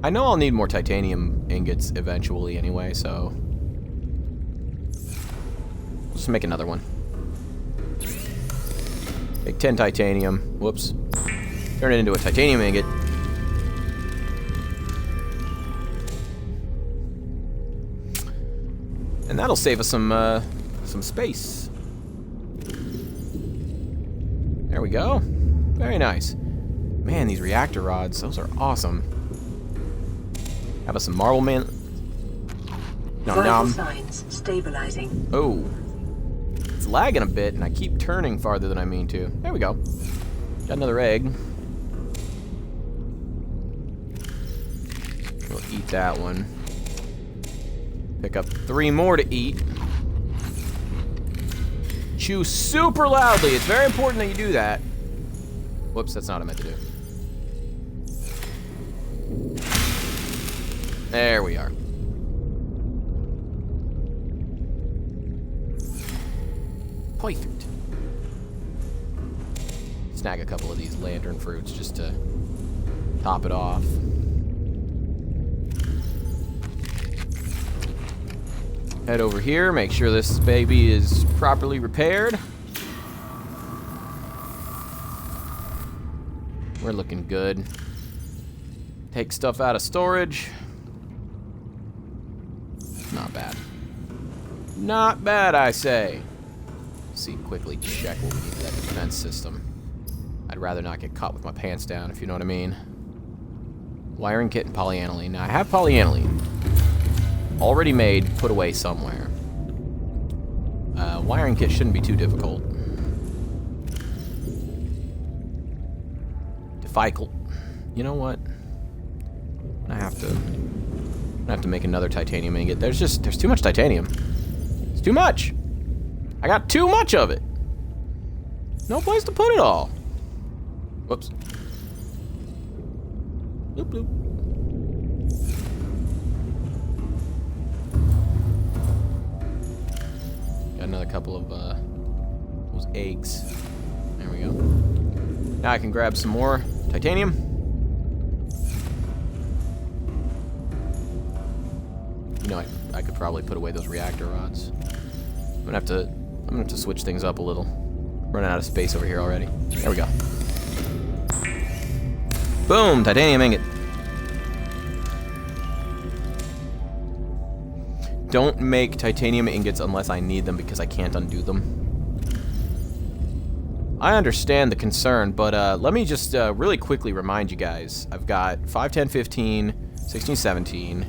I know I'll need more titanium ingots eventually anyway, so... Let's make another one. Take 10 titanium. Whoops. Turn it into a titanium ingot. And that'll save us some space. There we go. Very nice. Man, these reactor rods, those are awesome. Have us some marble man. Nom nom. Signs stabilizing. Oh. It's lagging a bit, and I keep turning farther than I mean to. There we go. Got another egg. We'll eat that one. Pick up 3 more to eat. Chew super loudly. It's very important that you do that. Whoops, that's not what I meant to do. There we are. Perfect. Snag a couple of these lantern fruits just to top it off. Head over here, make sure this baby is properly repaired. We're looking good. Take stuff out of storage. Not bad. Not bad, I say. See, quickly check what we need for that defense system. I'd rather not get caught with my pants down, if you know what I mean. Wiring kit and polyaniline. Now, I have polyaniline. Already made, put away somewhere. Wiring kit shouldn't be too difficult. Difficult. You know what? I have to make another titanium ingot. There's too much titanium. It's too much. I got too much of it. No place to put it all. Whoops. Bloop bloop. Got another couple of those eggs. There we go. Now I can grab some more titanium. You know, I could probably put away those reactor rods. I'm gonna have to switch things up a little. Running out of space over here already. There we go. Boom! Titanium ingot. Don't make titanium ingots unless I need them because I can't undo them. I understand the concern, but let me just really quickly remind you guys. I've got 5, 10, 15, 16, 17,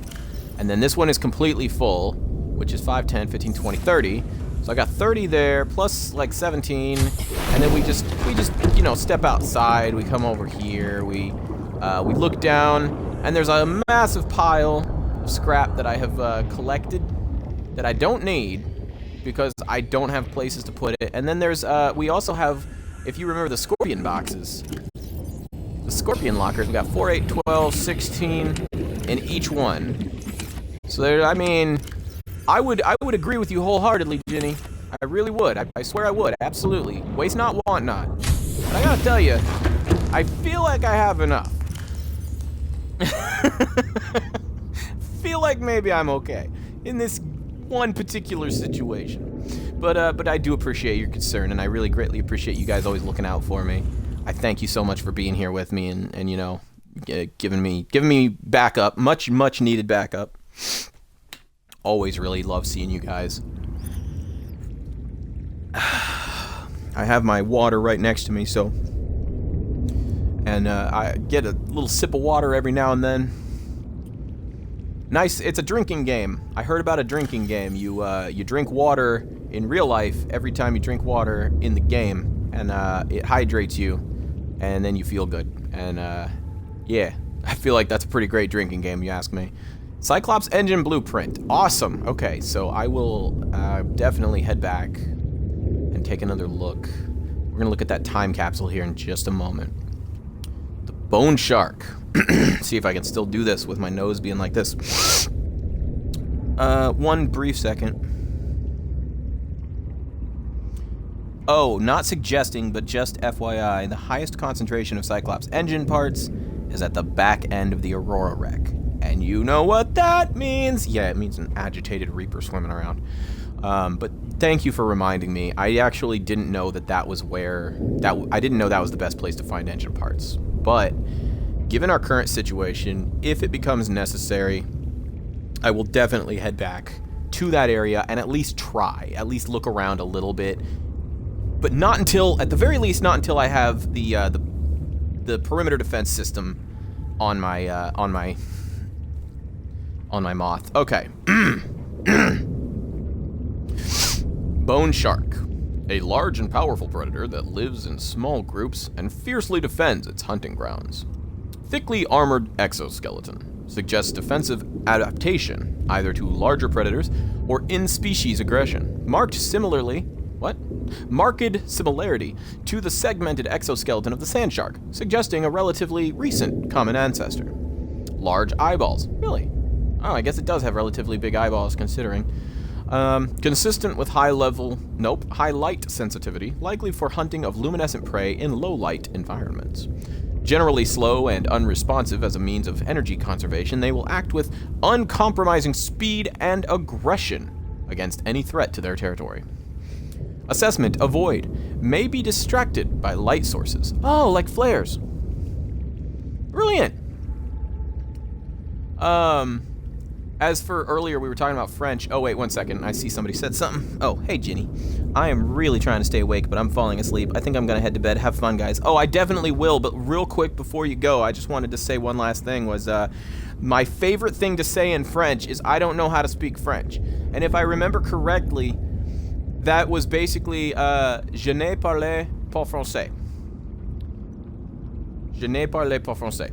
and then this one is completely full, which is 5, 10, 15, 20, 30. So I got 30 there, plus like 17, and then we just you know, step outside. We come over here. We look down, and there's a massive pile of scrap that I have collected that I don't need because I don't have places to put it. And then there's we also have, if you remember, the scorpion boxes, the scorpion lockers. We got 4, 8, 12, 16 in each one. So there, I mean, I would agree with you wholeheartedly, Ginny. I really would. I swear I would. Absolutely. Waste not, want not. But I gotta tell you, I feel like I have enough. Feel like maybe I'm okay in this one particular situation. But I do appreciate your concern, and I really greatly appreciate you guys always looking out for me. I thank you so much for being here with me and you know, giving me backup, much needed backup. Always really love seeing you guys. I have my water right next to me, so, and I get a little sip of water every now and then. Nice. It's a drinking game. I heard about a drinking game. You drink water in real life every time you drink water in the game, and it hydrates you, and then you feel good. And yeah, I feel like that's a pretty great drinking game, you ask me. Cyclops engine blueprint. Awesome. Okay, so I will definitely head back and take another look. We're gonna look at that time capsule here in just a moment. The bone shark. See if I can still do this with my nose being like this. One brief second. Oh, not suggesting, but just FYI, the highest concentration of Cyclops engine parts is at the back end of the Aurora wreck. And you know what that means. Yeah, it means an agitated Reaper swimming around. But thank you for reminding me. I actually didn't know that was where... I didn't know that was the best place to find engine parts. But given our current situation, if it becomes necessary, I will definitely head back to that area and at least try. At least look around a little bit. But not until... At the very least, not until I have the perimeter defense system on my moth. Okay. Bone shark. A large and powerful predator that lives in small groups and fiercely defends its hunting grounds. Thickly armored exoskeleton. Suggests defensive adaptation, either to larger predators or in-species aggression. Marked similarity to the segmented exoskeleton of the sand shark, suggesting a relatively recent common ancestor. Large eyeballs. Really? Oh, I guess it does have relatively big eyeballs, considering. Consistent with high light sensitivity, likely for hunting of luminescent prey in low light environments. Generally slow and unresponsive as a means of energy conservation, they will act with uncompromising speed and aggression against any threat to their territory. Assessment: avoid. May be distracted by light sources. Oh, like flares. Brilliant. As for earlier, we were talking about French. Oh, wait, 1 second. I see somebody said something. Oh, hey, Ginny. I am really trying to stay awake, but I'm falling asleep. I think I'm going to head to bed. Have fun, guys. Oh, I definitely will, but real quick before you go, I just wanted to say one last thing was, my favorite thing to say in French is I don't know how to speak French. And if I remember correctly, that was basically, je ne parle pas français. Je ne parle pas français.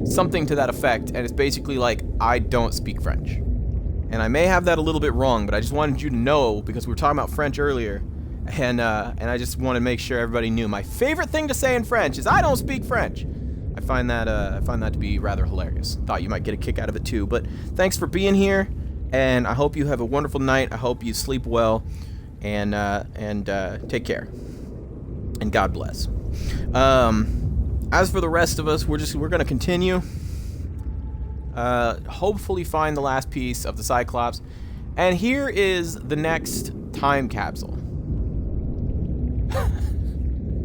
Something to that effect, and it's basically like, I don't speak French. And I may have that a little bit wrong, but I just wanted you to know, because we were talking about French earlier, and I just want to make sure everybody knew. My favorite thing to say in French is, I don't speak French. I find that to be rather hilarious. Thought you might get a kick out of it too, but thanks for being here, and I hope you have a wonderful night. I hope you sleep well, and take care. And God bless. As for the rest of us, we're gonna continue. Hopefully find the last piece of the Cyclops. And here is the next time capsule.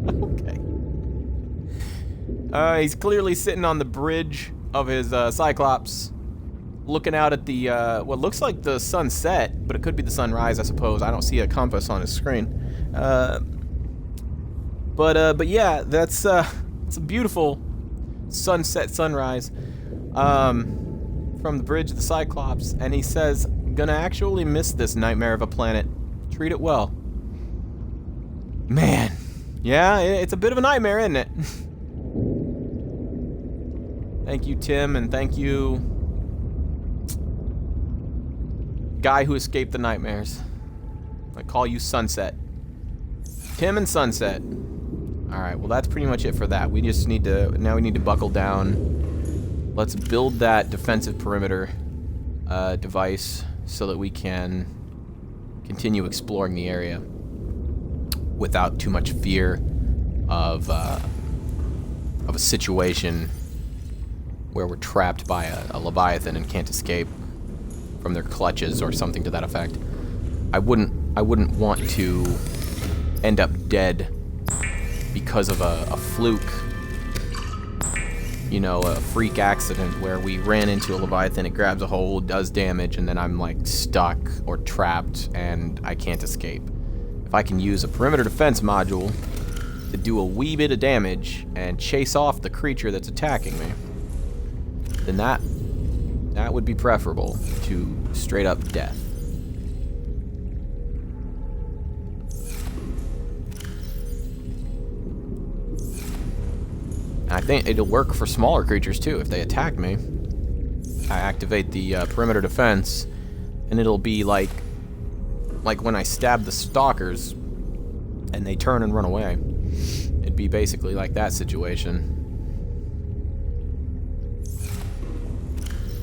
Okay. He's clearly sitting on the bridge of his Cyclops, looking out at the what looks like the sunset, but it could be the sunrise, I suppose. I don't see a compass on his screen. But yeah, that's it's a beautiful sunset, sunrise, from the bridge of the Cyclops, and he says, gonna actually miss this nightmare of a planet. Treat it well. Man, yeah, it's a bit of a nightmare, isn't it? Thank you, Tim, and thank you, guy who escaped the nightmares. I call you Sunset. Tim and Sunset. Alright, well that's pretty much it for that. We just need to, now we need to buckle down. Let's build that defensive perimeter device so that we can continue exploring the area without too much fear of a situation where we're trapped by a Leviathan and can't escape from their clutches or something to that effect. I wouldn't want to end up dead because of a fluke, you know, a freak accident where we ran into a Leviathan, it grabs a hold, does damage, and then I'm like stuck or trapped and I can't escape. If I can use a perimeter defense module to do a wee bit of damage and chase off the creature that's attacking me, then that would be preferable to straight up death. I think it'll work for smaller creatures too. If they attack me, I activate the perimeter defense, and it'll be like when I stab the stalkers and they turn and run away. It'd be basically like that situation.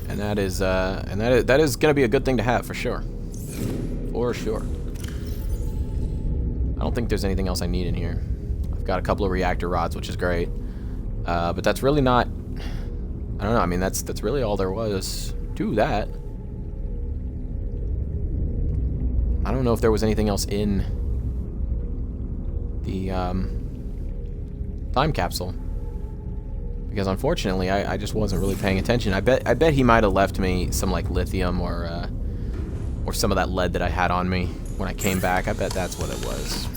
And that is going to be a good thing to have for sure. For sure. I don't think there's anything else I need in here. I've got a couple of reactor rods, which is great. But that's really not, I don't know, I mean, that's really all there was to that. I don't know if there was anything else in the time capsule. Because unfortunately, I just wasn't really paying attention. I bet he might have left me some, like, lithium or some of that lead that I had on me when I came back. I bet that's what it was.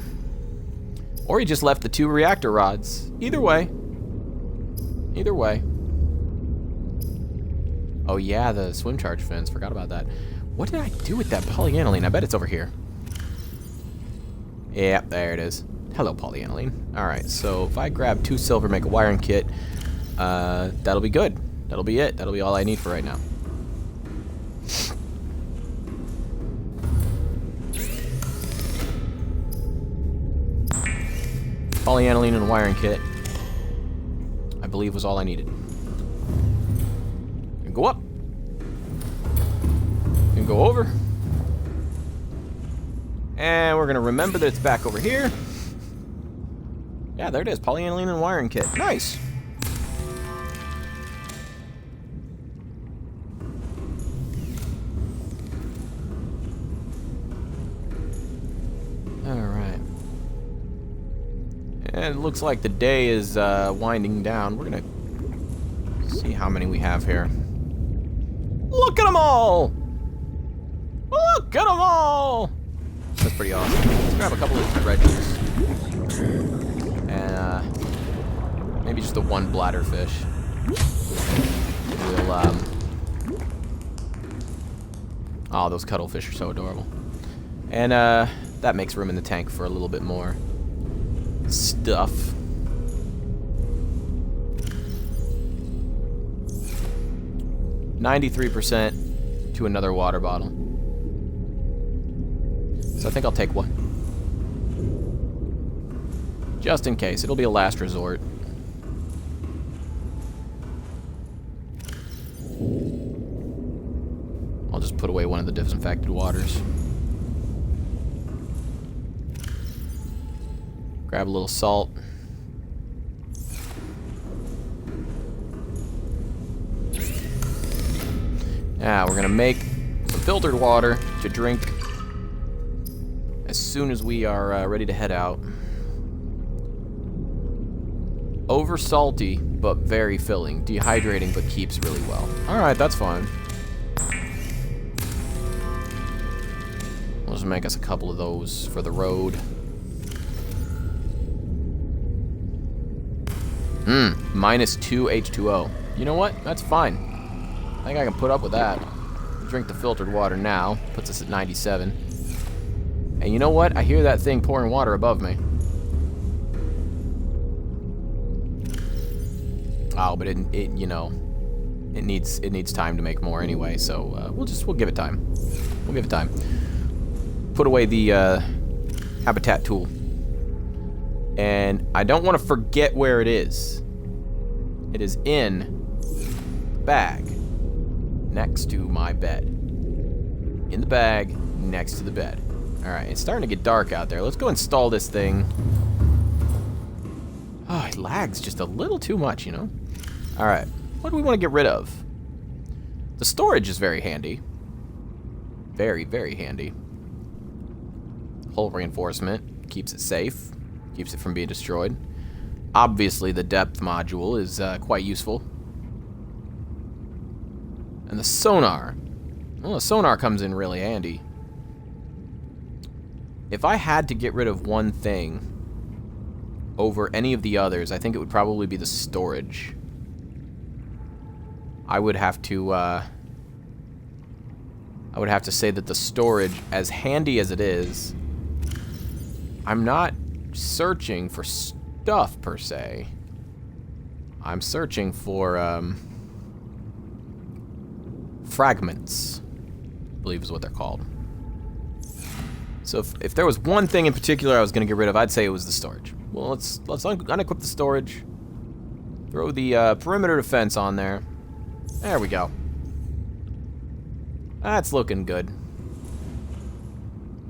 Or he just left the 2 reactor rods. Either way. Either way. Oh yeah, the swim charge fins. Forgot about that. What did I do with that polyaniline? I bet it's over here. Yeah, there it is. Hello, polyaniline. Alright, so if I grab 2 silver, make a wiring kit, that'll be good. That'll be it. That'll be all I need for right now. Polyaniline and a wiring kit, I believe, was all I needed. Go up. go over. And we're gonna remember that it's back over here. Yeah, there it is. Polyaniline and wiring kit. Nice. Alright. And it looks like the day is winding down. We're gonna see how many we have here. Look at them all! Look at them all! That's pretty awesome. Let's grab a couple of dredges. And maybe just the one bladderfish. We'll oh, those cuttlefish are so adorable. And that makes room in the tank for a little bit more stuff. %93% to another water bottle. So I think I'll take one. Just in case. It'll be a last resort. I'll just put away one of the disinfected waters. Grab a little salt. Now we're gonna make some filtered water to drink as soon as we are ready to head out. Over salty, but very filling. Dehydrating, but keeps really well. Alright, that's fine. We'll just make us a couple of those for the road. -2 H2O. You know what? That's fine. I think I can put up with that. Drink the filtered water now. Puts us at 97. And you know what? I hear that thing pouring water above me. Oh, but it you know, it needs time to make more anyway. So we'll give it time. We'll give it time. Put away the habitat tool. And I don't want to forget where it is. It is in the bag next to my bed. In the bag next to the bed. Alright, it's starting to get dark out there. Let's go install this thing. Oh, it lags just a little too much, you know? Alright, what do we want to get rid of? The storage is very handy. Very, very handy. Hull reinforcement keeps it safe. Keeps it from being destroyed. Obviously, the depth module is quite useful. And the sonar. Well, the sonar comes in really handy. If I had to get rid of one thing over any of the others, I think it would probably be the storage. I would have to say that the storage, as handy as it is, I'm not searching for stuff per se. I'm searching for fragments, I believe is what they're called. So if there was one thing in particular I was going to get rid of, I'd say it was the storage. Well, let's unequip the storage. Throw the perimeter defense on there. There we go. That's looking good.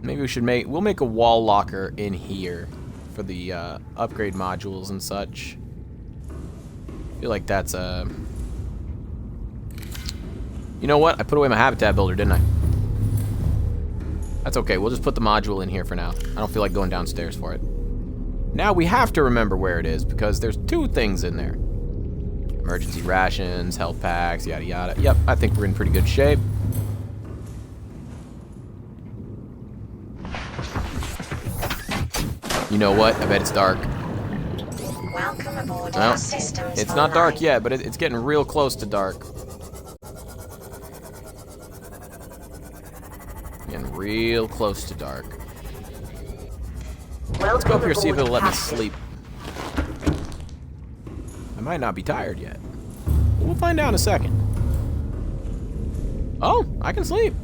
Maybe we'll make a wall locker in here for the upgrade modules and such. I feel like that's a... You know what? I put away my habitat builder, didn't I? That's okay. We'll just put the module in here for now. I don't feel like going downstairs for it. Now we have to remember where it is because there's two things in there. Emergency rations, health packs, yada yada. Yep, I think we're in pretty good shape. You know what? I bet it's dark. Welcome aboard Well, our systems. it's not dark yet, but it's getting real close to dark. Getting real close to dark. Let's go up here, see if it'll let me sleep. I might not be tired yet. We'll find out in a second. Oh, I can sleep.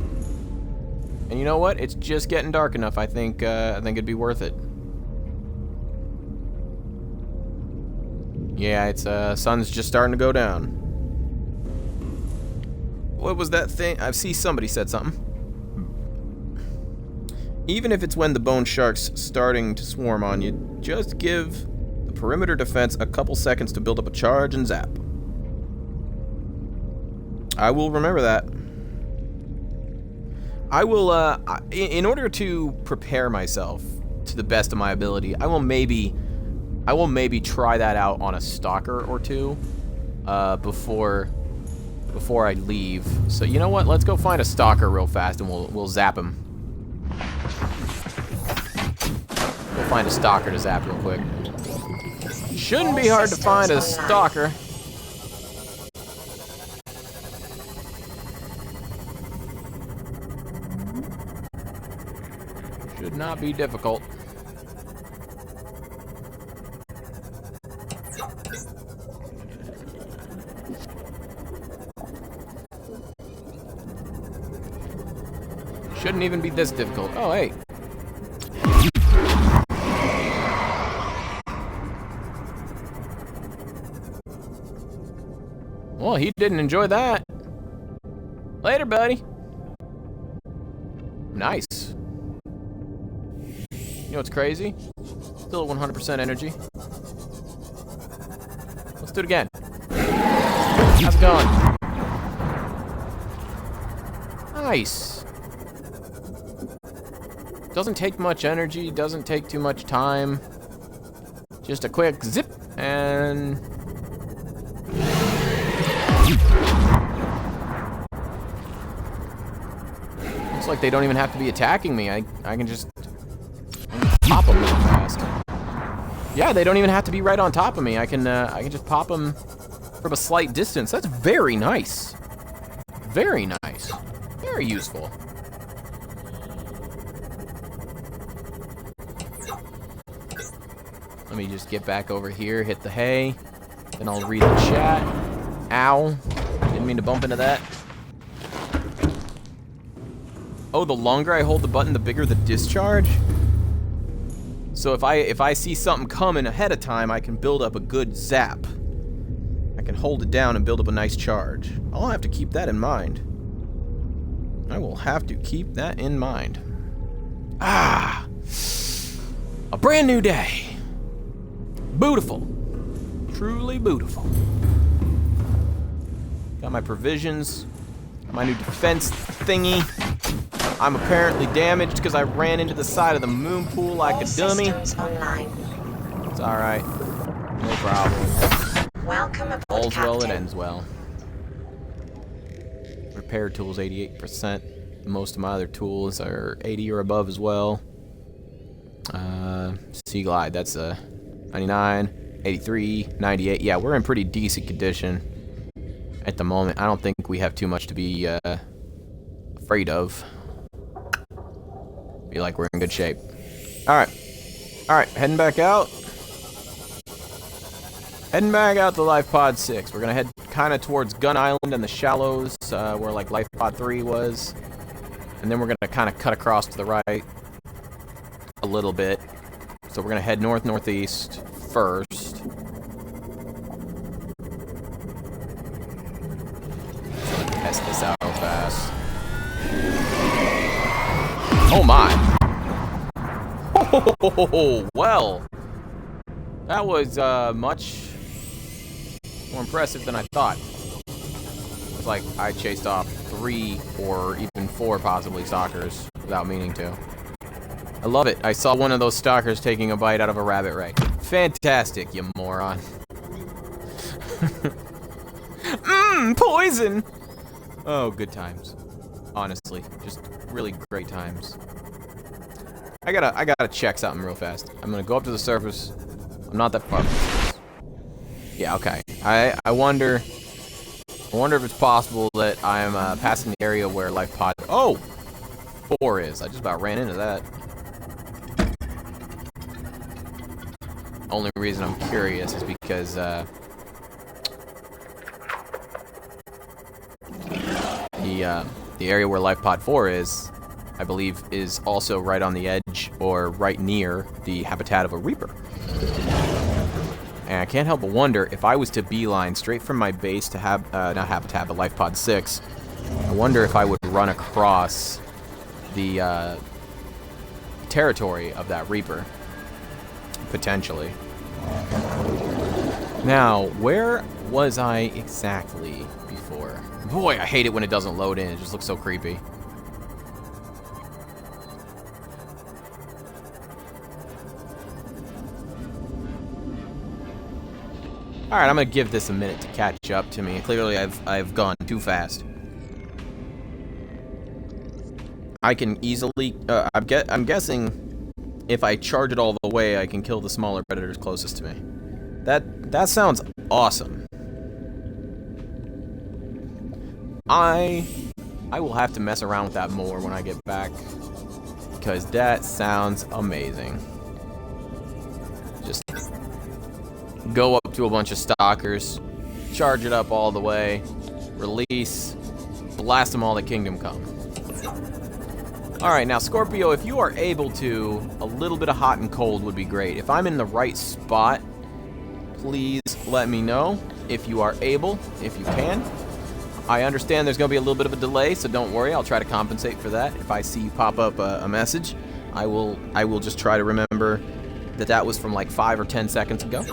And you know what? It's just getting dark enough. I think it'd be worth it. Yeah, it's sun's just starting to go down. What was that thing? I see somebody said something. Even if it's when the bone shark's starting to swarm on you, just give the perimeter defense a couple seconds to build up a charge and zap. I will remember that. I will, in order to prepare myself to the best of my ability, I will maybe try that out on a stalker or two, before I leave. So you know what? Let's go find a stalker real fast, and we'll zap him. We'll find a stalker to zap real quick. Shouldn't be hard to find a stalker. Should not be difficult. Shouldn't even be this difficult. Oh, hey. Well, he didn't enjoy that. Later, buddy. Nice. You know what's crazy? Still at 100% energy. Let's do it again. How's it going? Nice. Doesn't take much energy, doesn't take too much time. Just a quick zip and... Looks like they don't even have to be attacking me. I can just pop them real fast. Yeah, they don't even have to be right on top of me. I can just pop them from a slight distance. That's very nice. Very nice. Very useful. Let me just get back over here, hit the hay, then I'll read the chat. Ow. Didn't mean to bump into that. Oh, the longer I hold the button, the bigger the discharge? So if I see something coming ahead of time, I can build up a good zap. I can hold it down and build up a nice charge. I'll have to keep that in mind. I will have to keep that in mind. Ah! A brand new day. Beautiful. Truly beautiful. Got my provisions. Got my new defense thingy. I'm apparently damaged because I ran into the side of the moon pool like a dummy. It's alright. No problem. Welcome aboard, All's well that Captain. ends well. Repair tools 88%. Most of my other tools are 80 or above as well. Sea Glide, that's a 99, 83, 98. Yeah, we're in pretty decent condition at the moment. I don't think we have too much to be afraid of. Feel like we're in good shape. Alright, heading back out. Heading back out to Life Pod 6. We're gonna head kind of towards Gun Island and the shallows, where like Life Pod 3 was. And then we're gonna kind of cut across to the right a little bit. So we're gonna head north-northeast first. Test this out fast. Oh my! Oh, well, that was much more impressive than I thought. It's like I chased off 3 or even 4 possibly stalkers without meaning to. I love it. I saw one of those stalkers taking a bite out of a rabbit ray. Fantastic, you moron. Poison! Oh, good times. Honestly, just really great times. I gotta check something real fast. I'm gonna go up to the surface. I'm not that far from the surface. Yeah, okay. I wonder if it's possible that I'm passing the area where Life Pod 4 is. I just about ran into that. Only reason I'm curious is because the area where Life Pod 4 is, I believe, is also right on the edge or right near the habitat of a Reaper. And I can't help but wonder if I was to beeline straight from my base to not habitat, but Life Pod 6. I wonder if I would run across the territory of that Reaper. Potentially. Now, where was I exactly before? Boy, I hate it when it doesn't load in. It just looks so creepy. Alright, I'm gonna give this a minute to catch up to me. Clearly, I've gone too fast. I can easily... I'm guessing if I charge it all the way, I can kill the smaller predators closest to me. That sounds awesome. I will have to mess around with that more when I get back, because that sounds amazing. Just go up to a bunch of stalkers, charge it up all the way, release, blast them all to Kingdom Come. Alright, now Scorpio, if you are able to, a little bit of hot and cold would be great. If I'm in the right spot, please let me know if you are able, if you can. I understand there's going to be a little bit of a delay, so don't worry. I'll try to compensate for that. If I see you pop up a message, I will just try to remember that was from like 5 or 10 seconds ago.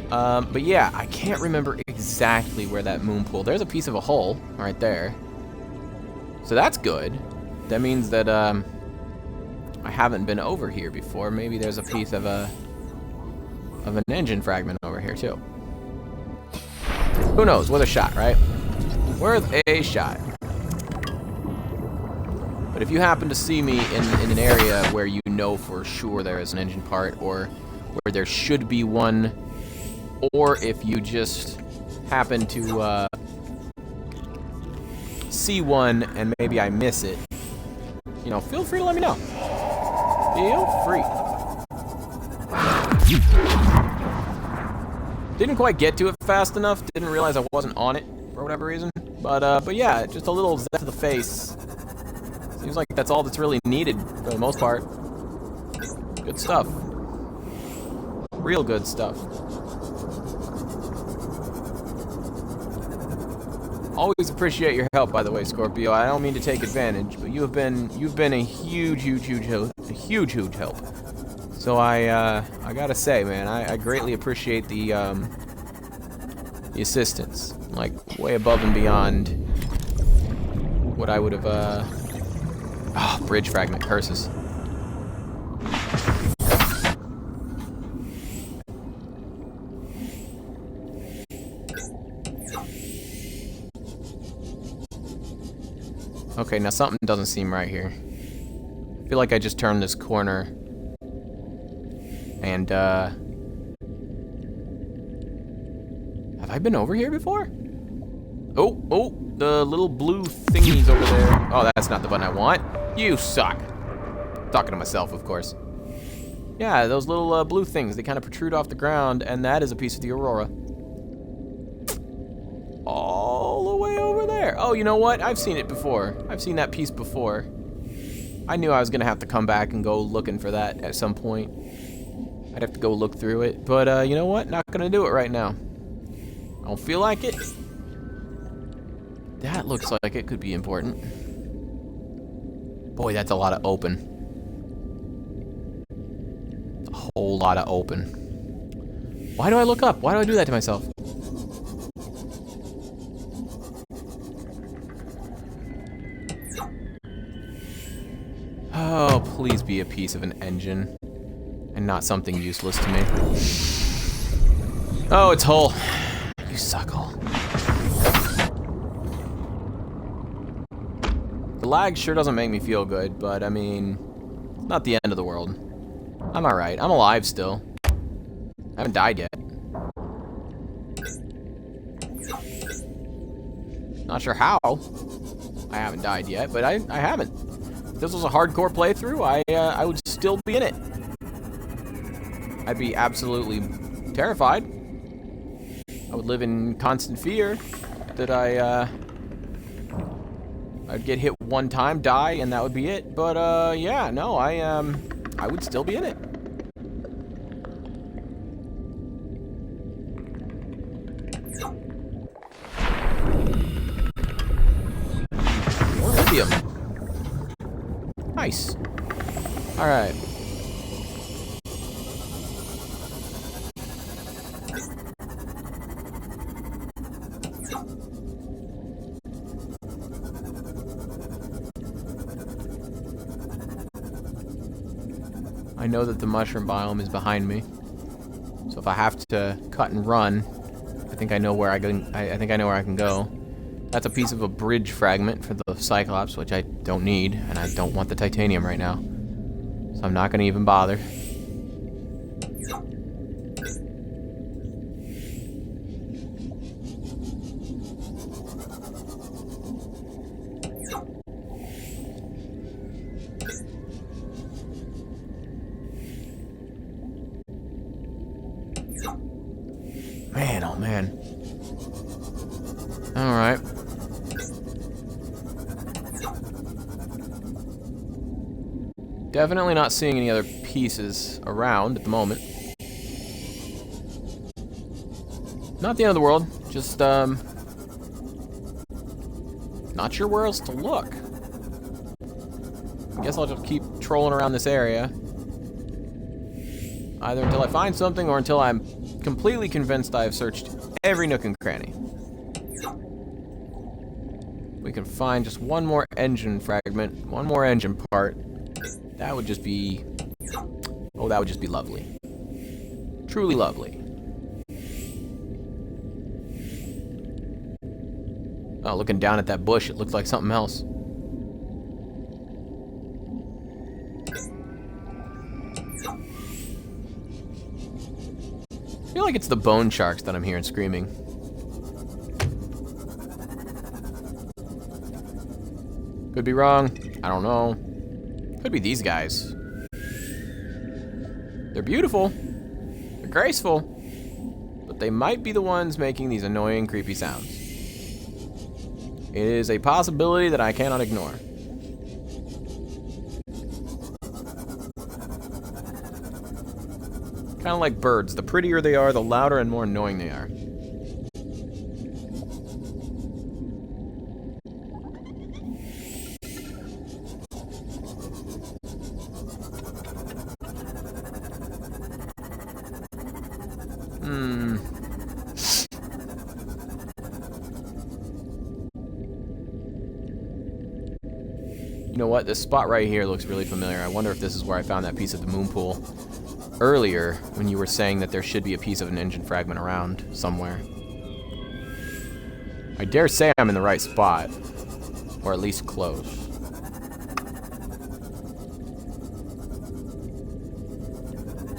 But yeah, I can't remember exactly where that moon pool. There's a piece of a hull right there. So that's good. That means that I haven't been over here before. Maybe there's a piece of an engine fragment over here too. Who knows? Worth a shot, right? Worth a shot. But if you happen to see me in an area where you know for sure there is an engine part, or where there should be one, or if you just happen to see one and maybe I miss it, you know, feel free to let me know. Feel free. Didn't quite get to it fast enough. Didn't realize I wasn't on it for whatever reason. But yeah, just a little zap to the face. Seems like that's all that's really needed for the most part. Good stuff. Real good stuff. Always appreciate your help, by the way, Scorpio. I don't mean to take advantage, but you've been a huge help. So I gotta say, man, I greatly appreciate the assistance, like way above and beyond what I would have. Oh, bridge fragment, curses. Okay, now something doesn't seem right here. I feel like I just turned this corner and have I been over here before? Oh, the little blue thingies over there. Oh, that's not the button I want. You suck. Talking to myself, of course. Yeah, those little blue things, they kind of protrude off the ground, and that is a piece of the Aurora. All the way over there. Oh, you know what? I've seen it before. I've seen that piece before. I knew I was going to have to come back and go looking for that at some point. I'd have to go look through it. But, you know what? Not going to do it right now. I don't feel like it. That looks like it could be important. Boy, that's a lot of open. A whole lot of open. Why do I look up? Why do I do that to myself? Oh, please be a piece of an engine and not something useless to me. Oh, it's Hull. You suck, Hull. The lag sure doesn't make me feel good, but I mean, not the end of the world. I'm alright. I'm alive still. I haven't died yet. Not sure how I haven't died yet, but I haven't. If this was a hardcore playthrough, I would still be in it. I'd be absolutely terrified. I would live in constant fear that I'd get hit one time, die, and that would be it. But yeah, no, I would still be in it. More lithium. Nice. Alright. I know that the mushroom biome is behind me. So if I have to cut and run, I think I know where I think I know where I can go. That's a piece of a bridge fragment for the Cyclops, which I don't need, and I don't want the titanium right now. So I'm not going to even bother. Man, oh man. Alright. Definitely not seeing any other pieces around at the moment. Not the end of the world, just, not sure where else to look. I guess I'll just keep trolling around this area. Either until I find something or until I'm completely convinced I have searched every nook and cranny. We can find just one more engine fragment, one more engine part. That would just be... oh, that would just be lovely. Truly lovely. Oh, looking down at that bush, it looks like something else. I feel like it's the bone sharks that I'm hearing screaming. Could be wrong. I don't know. Could be these guys. They're beautiful. They're graceful. But they might be the ones making these annoying, creepy sounds. It is a possibility that I cannot ignore. Kind of like birds. The prettier they are, the louder and more annoying they are. You know what? This spot right here looks really familiar. I wonder if this is where I found that piece of the moon pool earlier when you were saying that there should be a piece of an engine fragment around somewhere. I dare say I'm in the right spot, or at least close.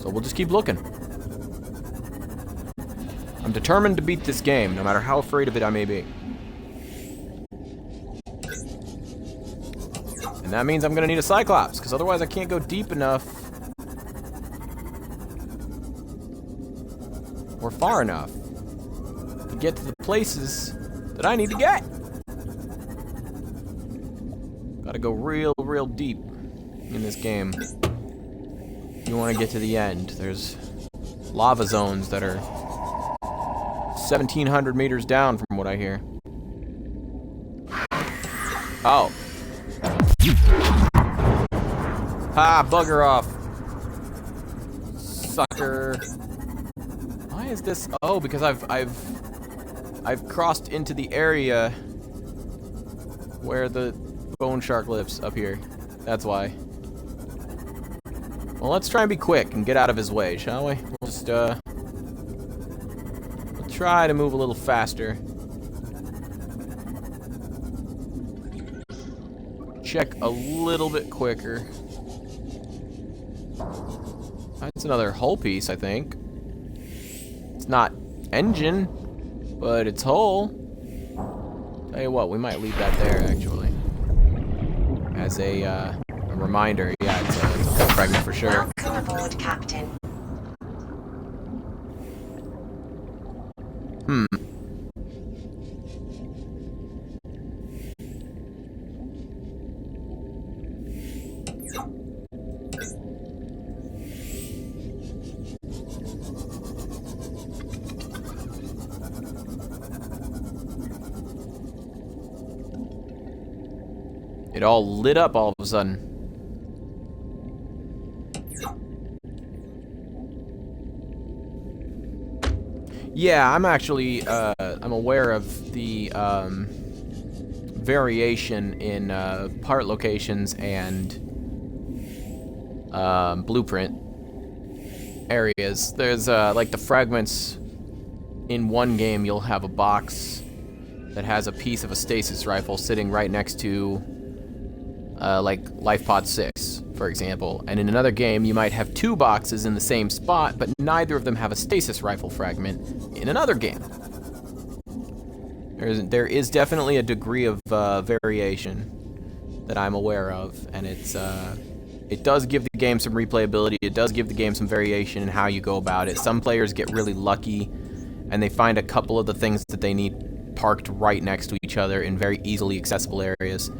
So we'll just keep looking. I'm determined to beat this game, no matter how afraid of it I may be. And that means I'm gonna need a Cyclops, because otherwise I can't go deep enough or far enough to get to the places that I need to get. Gotta go real deep in this game. You want to get to the end. There's lava zones that are 1,700 meters down from what I hear. Oh. Ah, bugger off. Sucker. Why is this? Oh, because I've crossed into the area where the bone shark lives up here. That's why. Well, let's try and be quick and get out of his way, shall we? We'll just we'll try to move a little faster. Check a little bit quicker. That's another hull piece, I think. It's not engine, but it's hull. Tell you what, we might leave that there, actually. As a reminder. Yeah, it's a hull fragment for sure. Welcome aboard, Captain. It all lit up all of a sudden. Yeah, I'm actually, I'm aware of the, variation in, part locations and, blueprint areas. There's, like the fragments in one game, you'll have a box that has a piece of a stasis rifle sitting right next to, like, Life Pod 6, for example. And in another game, you might have two boxes in the same spot, but neither of them have a stasis rifle fragment in another game. There is definitely a degree of variation that I'm aware of, and it does give the game some replayability. It does give the game some variation in how you go about it. Some players get really lucky, and they find a couple of the things that they need parked right next to each other in very easily accessible areas.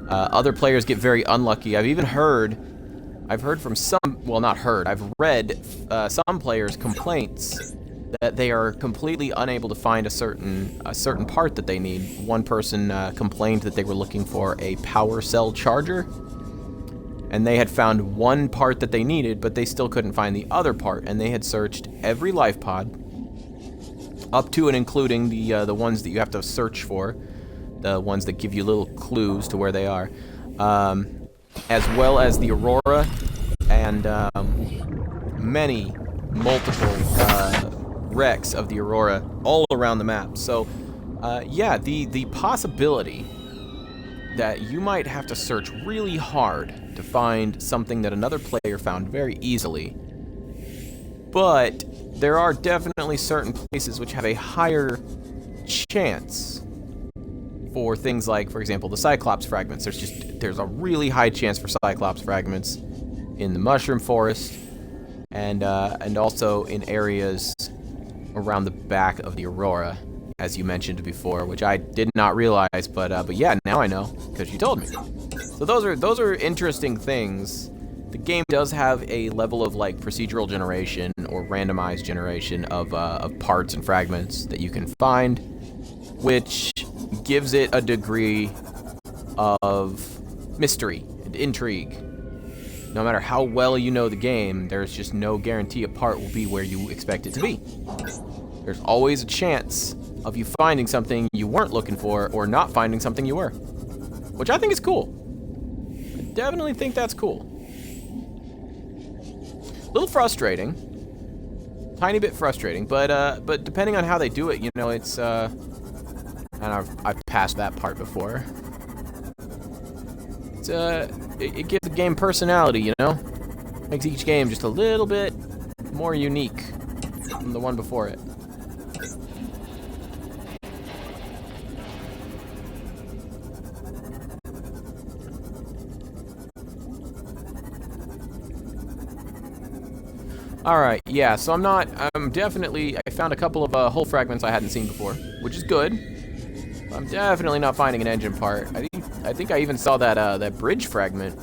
Other players get very unlucky. I've heard from some, well, not heard, I've read some players' complaints that they are completely unable to find a certain part that they need. One person complained that they were looking for a power cell charger, and they had found one part that they needed, but they still couldn't find the other part, and they had searched every life pod, up to and including the ones that you have to search for, the ones that give you little clues to where they are, as well as the Aurora and multiple wrecks of the Aurora all around the map. So, yeah, the possibility that you might have to search really hard to find something that another player found very easily, but there are definitely certain places which have a higher chance for things like, for example, the Cyclops fragments. There's a really high chance for Cyclops fragments in the Mushroom Forest, and also in areas around the back of the Aurora, as you mentioned before, which I did not realize, but yeah, now I know because you told me. So those are interesting things. The game does have a level of like procedural generation or randomized generation of parts and fragments that you can find, which gives it a degree of mystery and intrigue. No matter how well you know the game, there's just no guarantee a part will be where you expect it to be. There's always a chance of you finding something you weren't looking for or not finding something you were, which I think is cool. I definitely think that's cool. A little frustrating, tiny bit frustrating, but depending on how they do it, you know, it's and I've passed that part before. It's it gives the game personality, you know, makes each game just a little bit more unique from the one before it. Alright, yeah, so I found a couple of hull fragments I hadn't seen before, which is good. I'm definitely not finding an engine part. I think I even saw that bridge fragment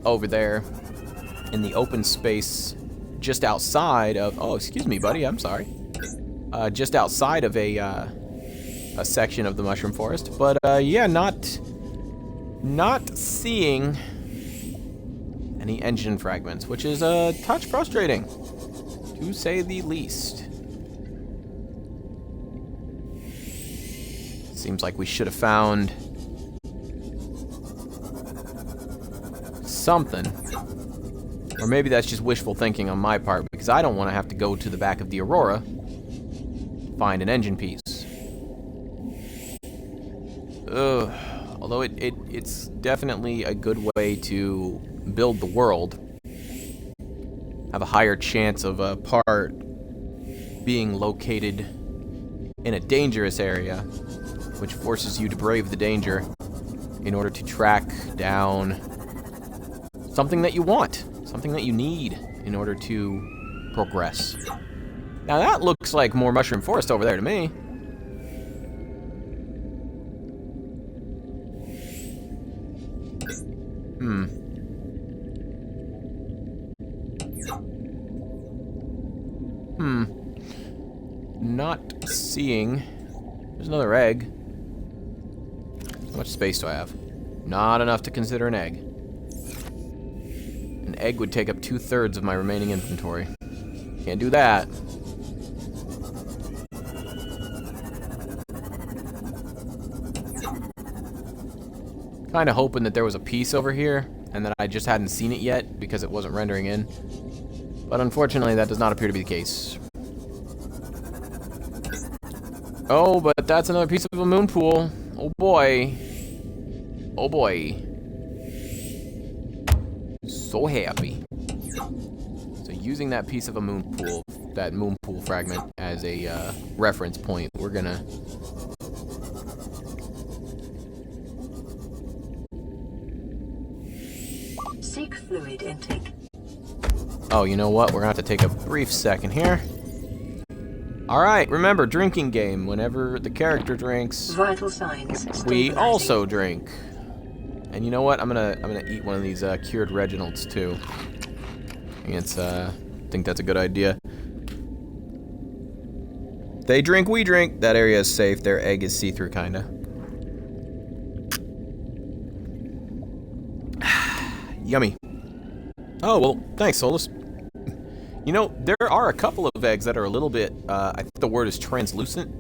over there in the open space just outside of, oh, excuse me, buddy, I'm sorry. Just outside of a section of the Mushroom Forest. But yeah, not seeing any engine fragments, which is a touch frustrating, to say the least. Seems like we should have found something. Or maybe that's just wishful thinking on my part, because I don't want to have to go to the back of the Aurora to find an engine piece. Ugh. Although it's definitely a good way to build the world, have a higher chance of a part being located in a dangerous area, which forces you to brave the danger in order to track down something that you want, something that you need in order to progress. Now that looks like more Mushroom Forest over there to me. Not seeing. There's another egg. How much space do I have? Not enough to consider an egg. An egg would take up 2/3 of my remaining inventory. Can't do that. Kind of hoping that there was a piece over here and that I just hadn't seen it yet because it wasn't rendering in. But unfortunately, that does not appear to be the case. Oh, but that's another piece of a moon pool. Oh boy. Oh boy. So happy. So using that piece of a moon pool, that moon pool fragment as a reference point, we're gonna... Seek fluid intake. Oh, you know what? We're gonna have to take a brief second here. Alright, remember, drinking game. Whenever the character drinks, Vital signs we stabilizing. also drink. And you know what? I'm gonna eat one of these cured Reginalds too. I think that's a good idea. They drink, we drink. That area is safe. Their egg is see-through, kinda. Yummy. Oh, well, thanks, Solus. You know, there are a couple of eggs that are a little bit, I think the word is translucent,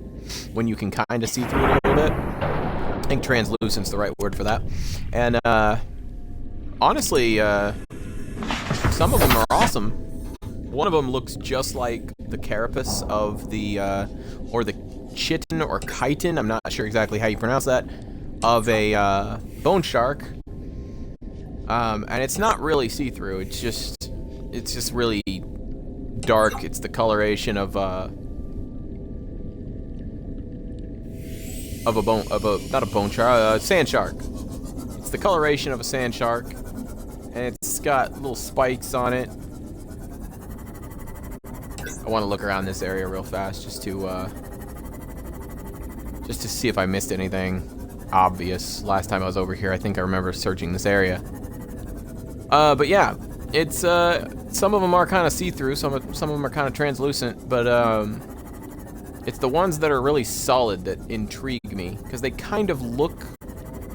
when you can kind of see through it a little bit. I think translucent's the right word for that. And, honestly, some of them are awesome. One of them looks just like the carapace of the, or the chitin or chitin, I'm not sure exactly how you pronounce that, of a, bone shark. And it's not really see-through, it's just really dark. It's the coloration of a sand shark. It's the coloration of a sand shark, and it's got little spikes on it. I want to look around this area real fast just to see if I missed anything obvious. Last time I was over here, I think I remember searching this area. But yeah, it's some of them are kind of see-through, some of them are kind of translucent, but it's the ones that are really solid that intrigue me, because they kind of look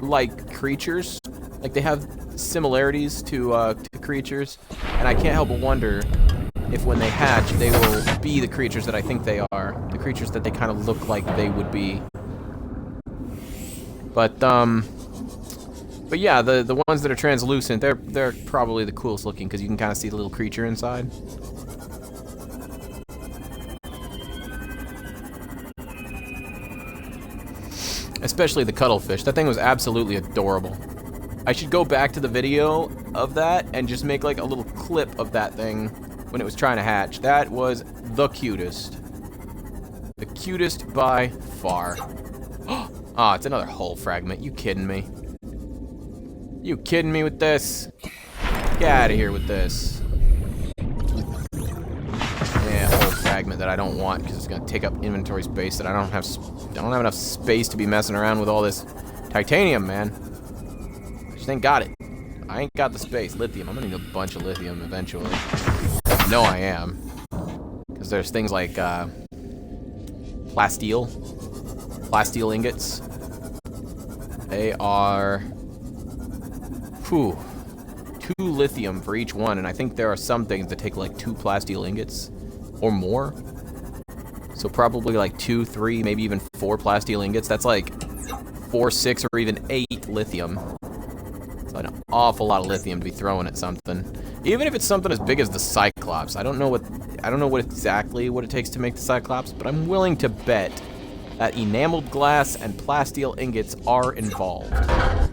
like creatures, like they have similarities to creatures, and I can't help but wonder if when they hatch, they will be the creatures that I think they are, the creatures that they kind of look like they would be. But yeah, the ones that are translucent, they're probably the coolest looking because you can kind of see the little creature inside. Especially the cuttlefish. That thing was absolutely adorable. I should go back to the video of that and just make like a little clip of that thing when it was trying to hatch. That was the cutest. The cutest by far. Ah, it's another hull fragment. You kidding me? You kidding me with this? Get out of here with this. Yeah, whole fragment that I don't want because it's gonna take up inventory space that I don't have enough space to be messing around with all this titanium, man. I just ain't got it. I ain't got the space. Lithium. I'm gonna need a bunch of lithium eventually. No, I am. Because there's things like plasteel ingots. They are 2 lithium for each one, and I think there are some things that take like 2 plasteel ingots or more. So probably like 2, 3, maybe even 4 plasteel ingots. That's like 4, 6, or even 8 lithium. It's an awful lot of lithium to be throwing at something. Even if it's something as big as the Cyclops. I don't know exactly what it takes to make the Cyclops, but I'm willing to bet that enameled glass and plasteel ingots are involved. I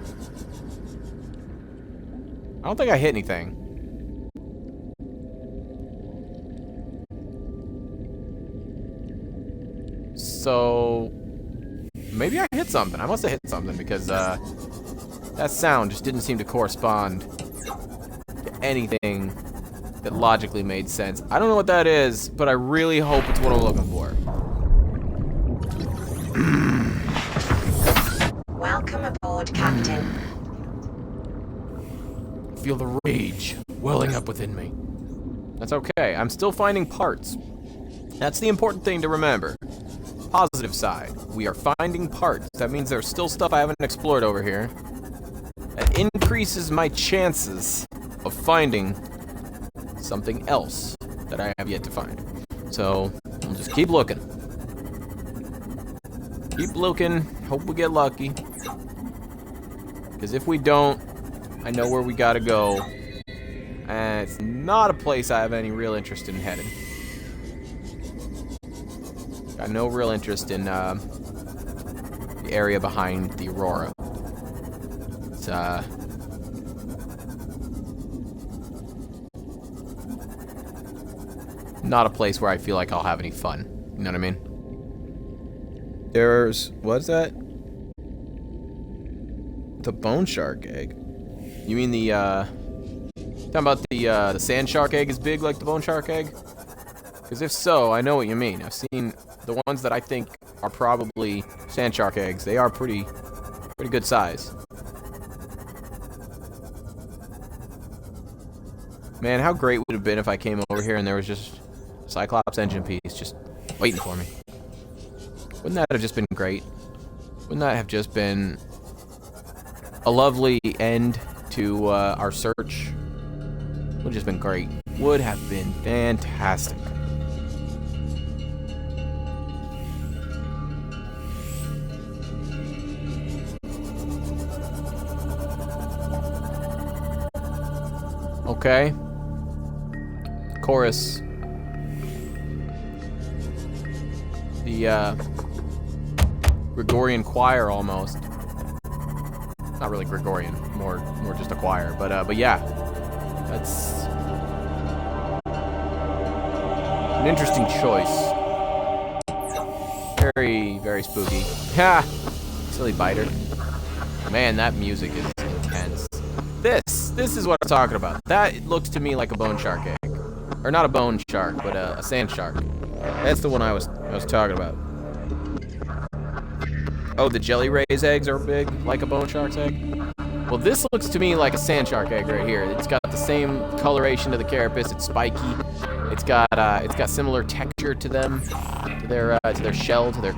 don't think I hit anything. So maybe I hit something. I must have hit something because that sound just didn't seem to correspond to anything that logically made sense. I don't know what that is, but I really hope it's what I'm looking for. Welcome aboard, Captain. Feel the rage welling up within me. That's okay. I'm still finding parts. That's the important thing to remember. Positive side. We are finding parts. That means there's still stuff I haven't explored over here. That increases my chances of finding something else that I have yet to find. So, we'll just keep looking. Keep looking. Hope we get lucky. Because if we don't, I know where we gotta go. And it's not a place I have any real interest in heading. Got no real interest in the area behind the Aurora. It's not a place where I feel like I'll have any fun. You know what I mean? There's... what's that? The bone shark egg. You mean the, talking about the sand shark egg is big like the bone shark egg? Because if so, I know what you mean. I've seen the ones that I think are probably sand shark eggs. They are pretty good size. Man, how great would it have been if I came over here and there was just a Cyclops engine piece just waiting for me? Wouldn't that have just been great? Wouldn't that have just been a lovely end to our search? Would have just been great. Would have been fantastic. Okay. Chorus. The Gregorian choir almost. Not really Gregorian, more just a choir, but yeah. That's an interesting choice. Very, very spooky. Ha! Silly biter. Man, that music is intense. This is what I'm talking about. That looks to me like a bone shark egg. Or not a bone shark, but a sand shark. That's the one I was talking about. Oh, the jelly ray's eggs are big, like a bone shark's egg? Well, this looks to me like a sand shark egg right here. It's got the same coloration to the carapace. It's spiky. It's got similar texture to them, to their shell, to their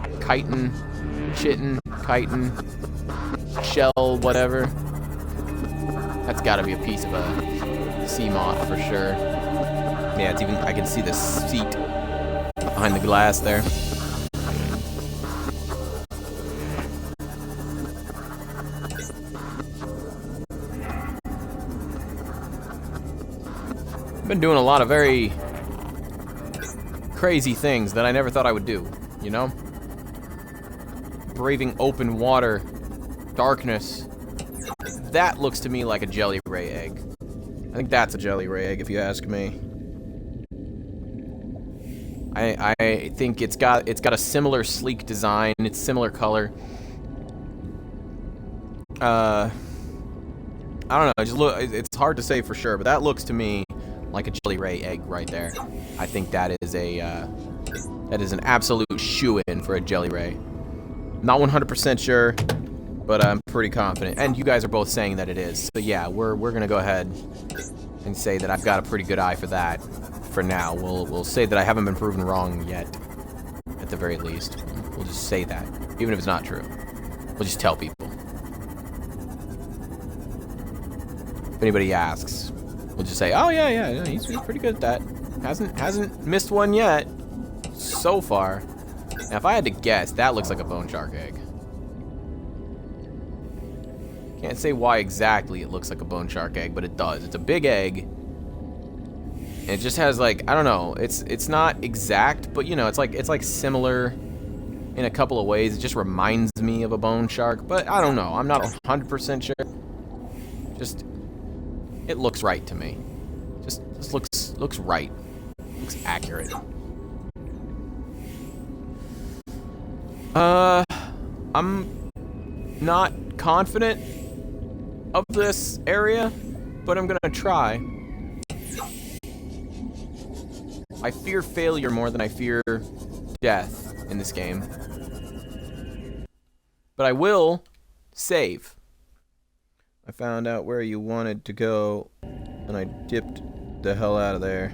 chitin, shell, whatever. That's got to be a piece of a sea moth for sure. Yeah, it's even. I can see the seat behind the glass there. Been doing a lot of very crazy things that I never thought I would do, you know? Braving open water, darkness. That looks to me like a jelly ray egg. I think that's a jelly ray egg if you ask me. I think it's got a similar sleek design, it's similar color. I don't know, it's hard to say for sure, but that looks to me like a jelly ray egg right there. I think that is an absolute shoo-in for a jelly ray. Not 100% sure, but I'm pretty confident. And you guys are both saying that it is. So yeah, we're gonna go ahead and say that I've got a pretty good eye for that. For now, we'll say that I haven't been proven wrong yet. At the very least, we'll just say that, even if it's not true. We'll just tell people. If anybody asks, we'll just say, "Oh yeah, he's pretty good at that. Hasn't missed one yet, so far." Now, if I had to guess, that looks like a bone shark egg. Can't say why exactly it looks like a bone shark egg, but it does. It's a big egg. And it just has like, I don't know. It's not exact, but you know, it's like similar in a couple of ways. It just reminds me of a bone shark, but I don't know. I'm not 100% sure. Just it looks right to me. Just looks right. Looks accurate. I'm not confident of this area, but I'm gonna try. I fear failure more than I fear death in this game. But I will save. I found out where you wanted to go, and I dipped the hell out of there.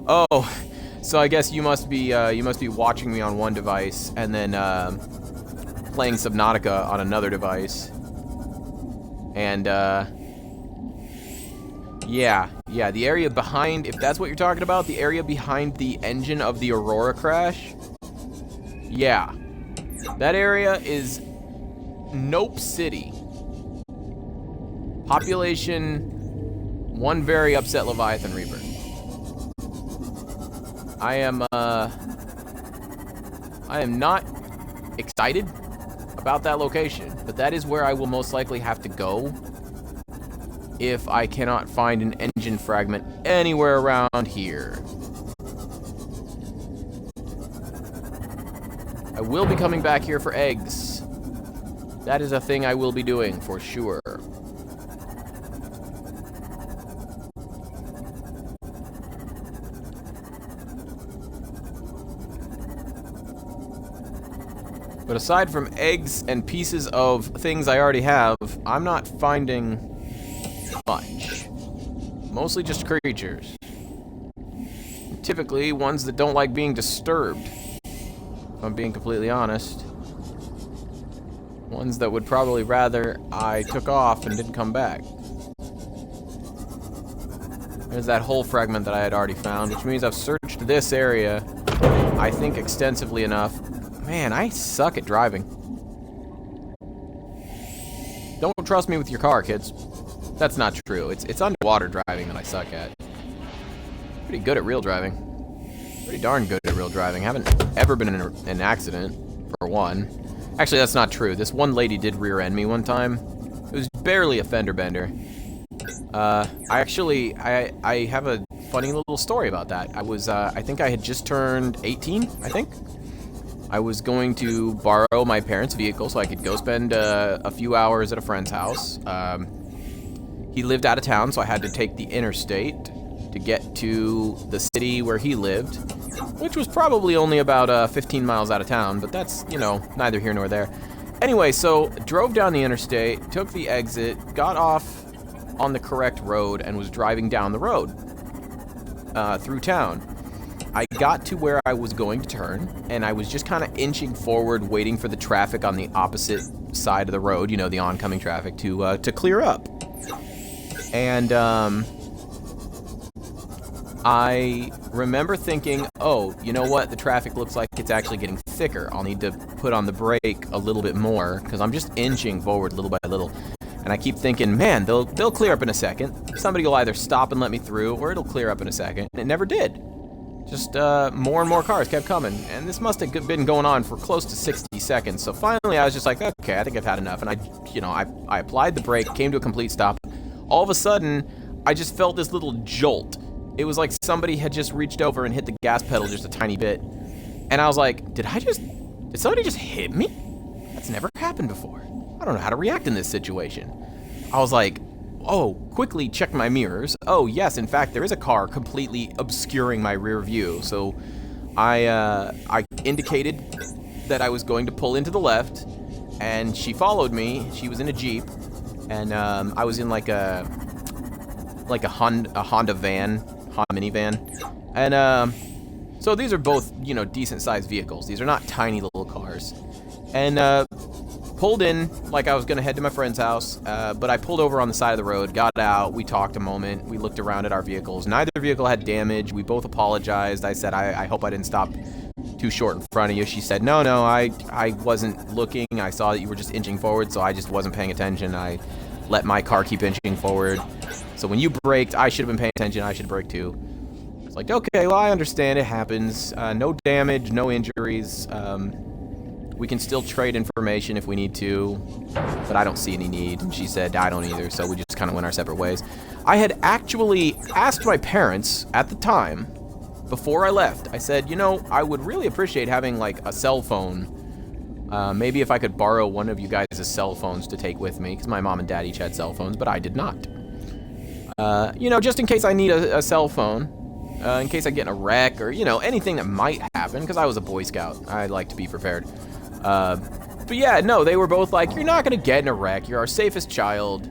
Oh, so I guess you must be watching me on one device and then playing Subnautica on another device. And yeah, the area behind, if that's what you're talking about, the area behind the engine of the Aurora crash. Yeah, that area is Nope City. Population, one very upset Leviathan Reaper. I am not excited about that location, but that is where I will most likely have to go if I cannot find an engine fragment anywhere around here. I will be coming back here for eggs. That is a thing I will be doing for sure. But aside from eggs and pieces of things I already have, I'm not finding much. Mostly just creatures. Typically ones that don't like being disturbed. If I'm being completely honest. Ones that would probably rather I took off and didn't come back. There's that whole fragment that I had already found, which means I've searched this area, I think, extensively enough. Man, I suck at driving. Don't trust me with your car, kids. That's not true. It's underwater driving that I suck at. Pretty good at real driving. Pretty darn good at real driving. Haven't ever been in an accident, for one. Actually, that's not true. This one lady did rear-end me one time. It was barely a fender bender. I have a funny little story about that. I think I had just turned 18, I think. I was going to borrow my parents' vehicle so I could go spend a few hours at a friend's house. He lived out of town, so I had to take the interstate to get to the city where he lived, which was probably only about 15 miles out of town, but that's, you know, neither here nor there. Anyway, so drove down the interstate, took the exit, got off on the correct road, and was driving down the road through town. I got to where I was going to turn, and I was just kind of inching forward, waiting for the traffic on the opposite side of the road, you know, the oncoming traffic, to clear up. And I remember thinking, oh, you know what? The traffic looks like it's actually getting thicker. I'll need to put on the brake a little bit more, because I'm just inching forward little by little. And I keep thinking, man, they'll clear up in a second. Somebody will either stop and let me through, or it'll clear up in a second. And it never did. Just more and more cars kept coming, and this must have been going on for close to 60 seconds. So finally, I was just like, okay, I think I've had enough. And I applied the brake, came to a complete stop. All of a sudden, I just felt this little jolt. It was like somebody had just reached over and hit the gas pedal just a tiny bit. And I was like, did somebody just hit me? That's never happened before. I don't know how to react in this situation. I was like, oh, quickly check my mirrors. Oh, yes, in fact, there is a car completely obscuring my rear view. So I indicated that I was going to pull into the left, and she followed me. She was in a Jeep, and I was in like a Honda minivan. And so these are both, you know, decent-sized vehicles. These are not tiny little cars. And pulled in like I was going to head to my friend's house, but I pulled over on the side of the road, got out, we talked a moment, we looked around at our vehicles. Neither vehicle had damage. We both apologized. I said, I hope I didn't stop too short in front of you. She said, no, I wasn't looking. I saw that you were just inching forward, so I just wasn't paying attention. I let my car keep inching forward. So when you braked, I should have been paying attention. I should brake too. It's like, okay, well, I understand. It happens. No damage, no injuries. We can still trade information if we need to, but I don't see any need. And she said, I don't either, so we just kind of went our separate ways. I had actually asked my parents at the time, before I left, I said, you know, I would really appreciate having, like, a cell phone. Maybe if I could borrow one of you guys' cell phones to take with me, because my mom and dad each had cell phones, but I did not. You know, just in case I need a cell phone, in case I get in a wreck, or, you know, anything that might happen, because I was a Boy Scout. I like to be prepared. But yeah, no, they were both like, you're not going to get in a wreck. You're our safest child.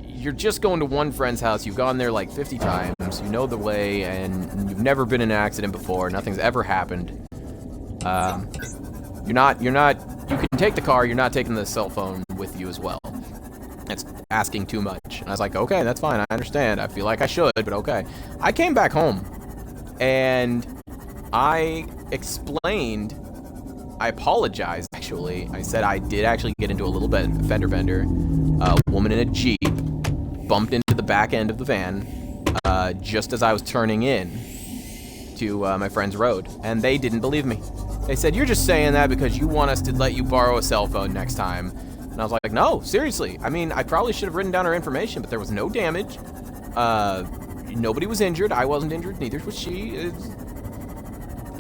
You're just going to one friend's house. You've gone there like 50 times. You know the way, and you've never been in an accident before. Nothing's ever happened. You can take the car. You're not taking the cell phone with you as well. That's asking too much. And I was like, okay, that's fine. I understand. I feel like I should, but okay. I came back home, and I explained... I apologized, actually. I said I did actually get into a little bit of fender bender. A woman in a Jeep bumped into the back end of the van just as I was turning in to my friend's road, and they didn't believe me. They said, "You're just saying that because you want us to let you borrow a cell phone next time." And I was like, "No, seriously. I mean, I probably should have written down her information, but there was no damage. Nobody was injured. I wasn't injured. Neither was she."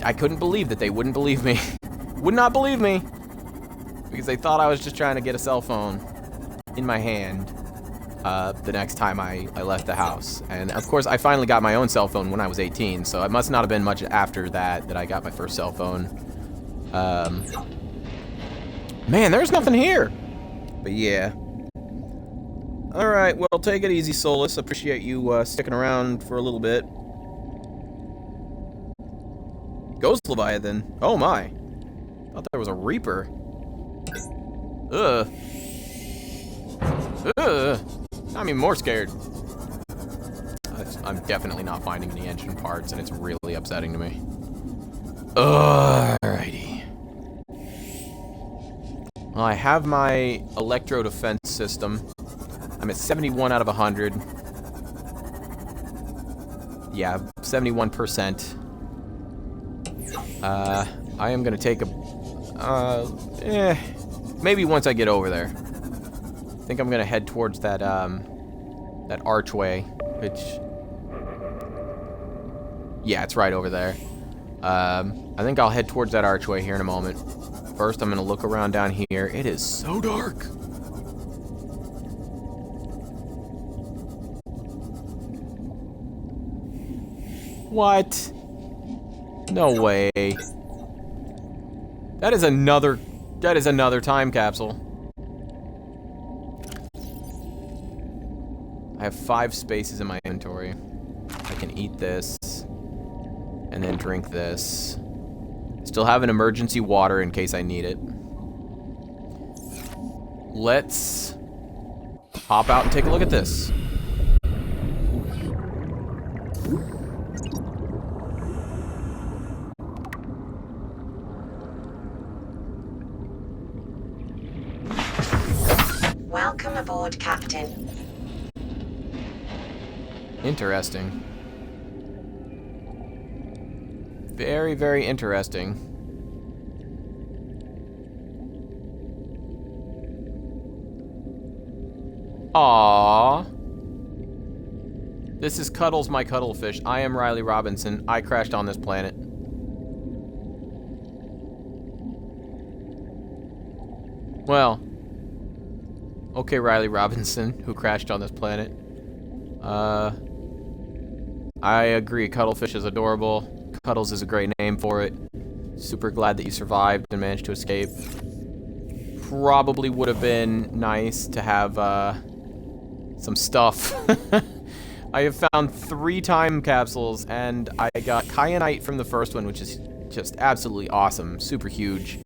I couldn't believe that they wouldn't believe me. Would not believe me. Because they thought I was just trying to get a cell phone in my hand the next time I left the house. And of course, I finally got my own cell phone when I was 18, so it must not have been much after that I got my first cell phone. Man, there's nothing here. But yeah. Alright, well, take it easy, Solus. Appreciate you sticking around for a little bit. Ghost Leviathan. Oh my. Thought there was a Reaper. Ugh. Ugh. I'm even more scared. I'm definitely not finding any engine parts, and it's really upsetting to me. Alrighty. Well, I have my electro defense system. I'm at 71 out of 100. Yeah, 71%. I am gonna take a... maybe once I get over there. I think I'm gonna head towards that, that archway, which... Yeah, it's right over there. I think I'll head towards that archway here in a moment. First, I'm gonna look around down here. It is so dark! What? No way. That is another time capsule. I have 5 spaces in my inventory. I can eat this and then drink this. Still have an emergency water in case I need it. Let's hop out and take a look at this. Welcome aboard, Captain. Interesting. Very, very interesting. Aww. This is Cuddles, my cuddlefish. I am Riley Robinson. I crashed on this planet. Well. Okay, Riley Robinson, who crashed on this planet. I agree, Cuddlefish is adorable. Cuddles is a great name for it. Super glad that you survived and managed to escape. Probably would have been nice to have, some stuff. I have found 3 time capsules, and I got kyanite from the first one, which is just absolutely awesome. Super huge.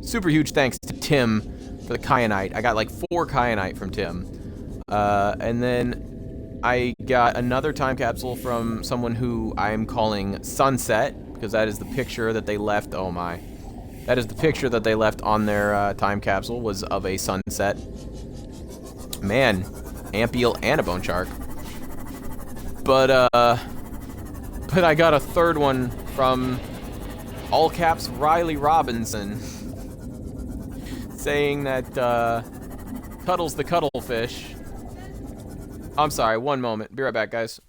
Super huge thanks to Tim for the kyanite. I got like 4 kyanite from Tim. And then I got another time capsule from someone who I'm calling Sunset, because that is the picture that they left. Oh my. That is the picture that they left on their time capsule, was of a sunset. Man, Ampiel and a bone shark. But I got a third one from all caps Riley Robinson, saying that Cuddles the cuddlefish. I'm sorry, one moment. Be right back, guys.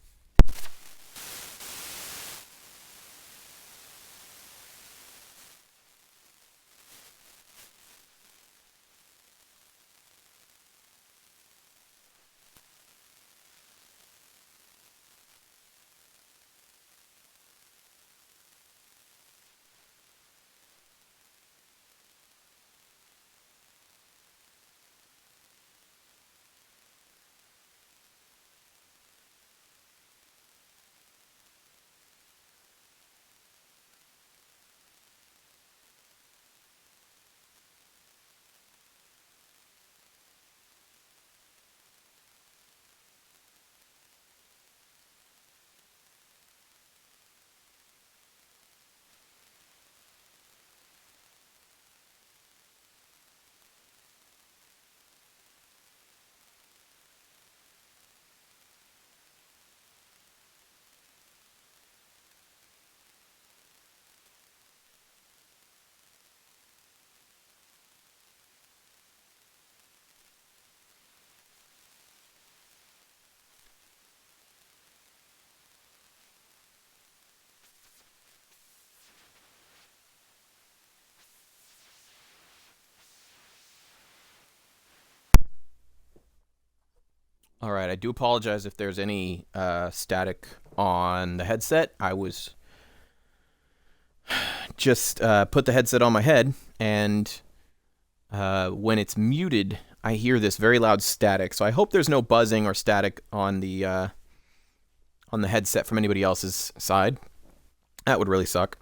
All right, I do apologize if there's any static on the headset. I was just put the headset on my head, and when it's muted, I hear this very loud static. So I hope there's no buzzing or static on the headset from anybody else's side. That would really suck.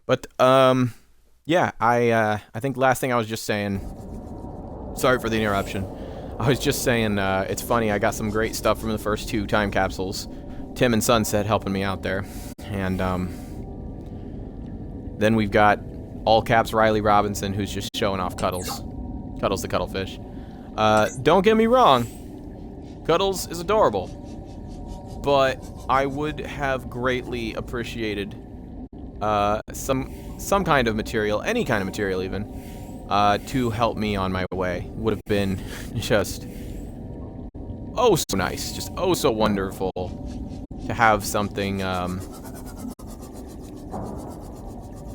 But yeah, I think last thing I was just saying. Sorry for the interruption. I was just saying, it's funny, I got some great stuff from the first 2 time capsules. Tim and Sunset helping me out there. And then we've got all caps Riley Robinson, who's just showing off Cuddles. Cuddles the cuttlefish. Don't get me wrong, Cuddles is adorable. But I would have greatly appreciated some kind of material, any kind of material even, to help me on my way. Would have been just oh so nice, just oh so wonderful to have something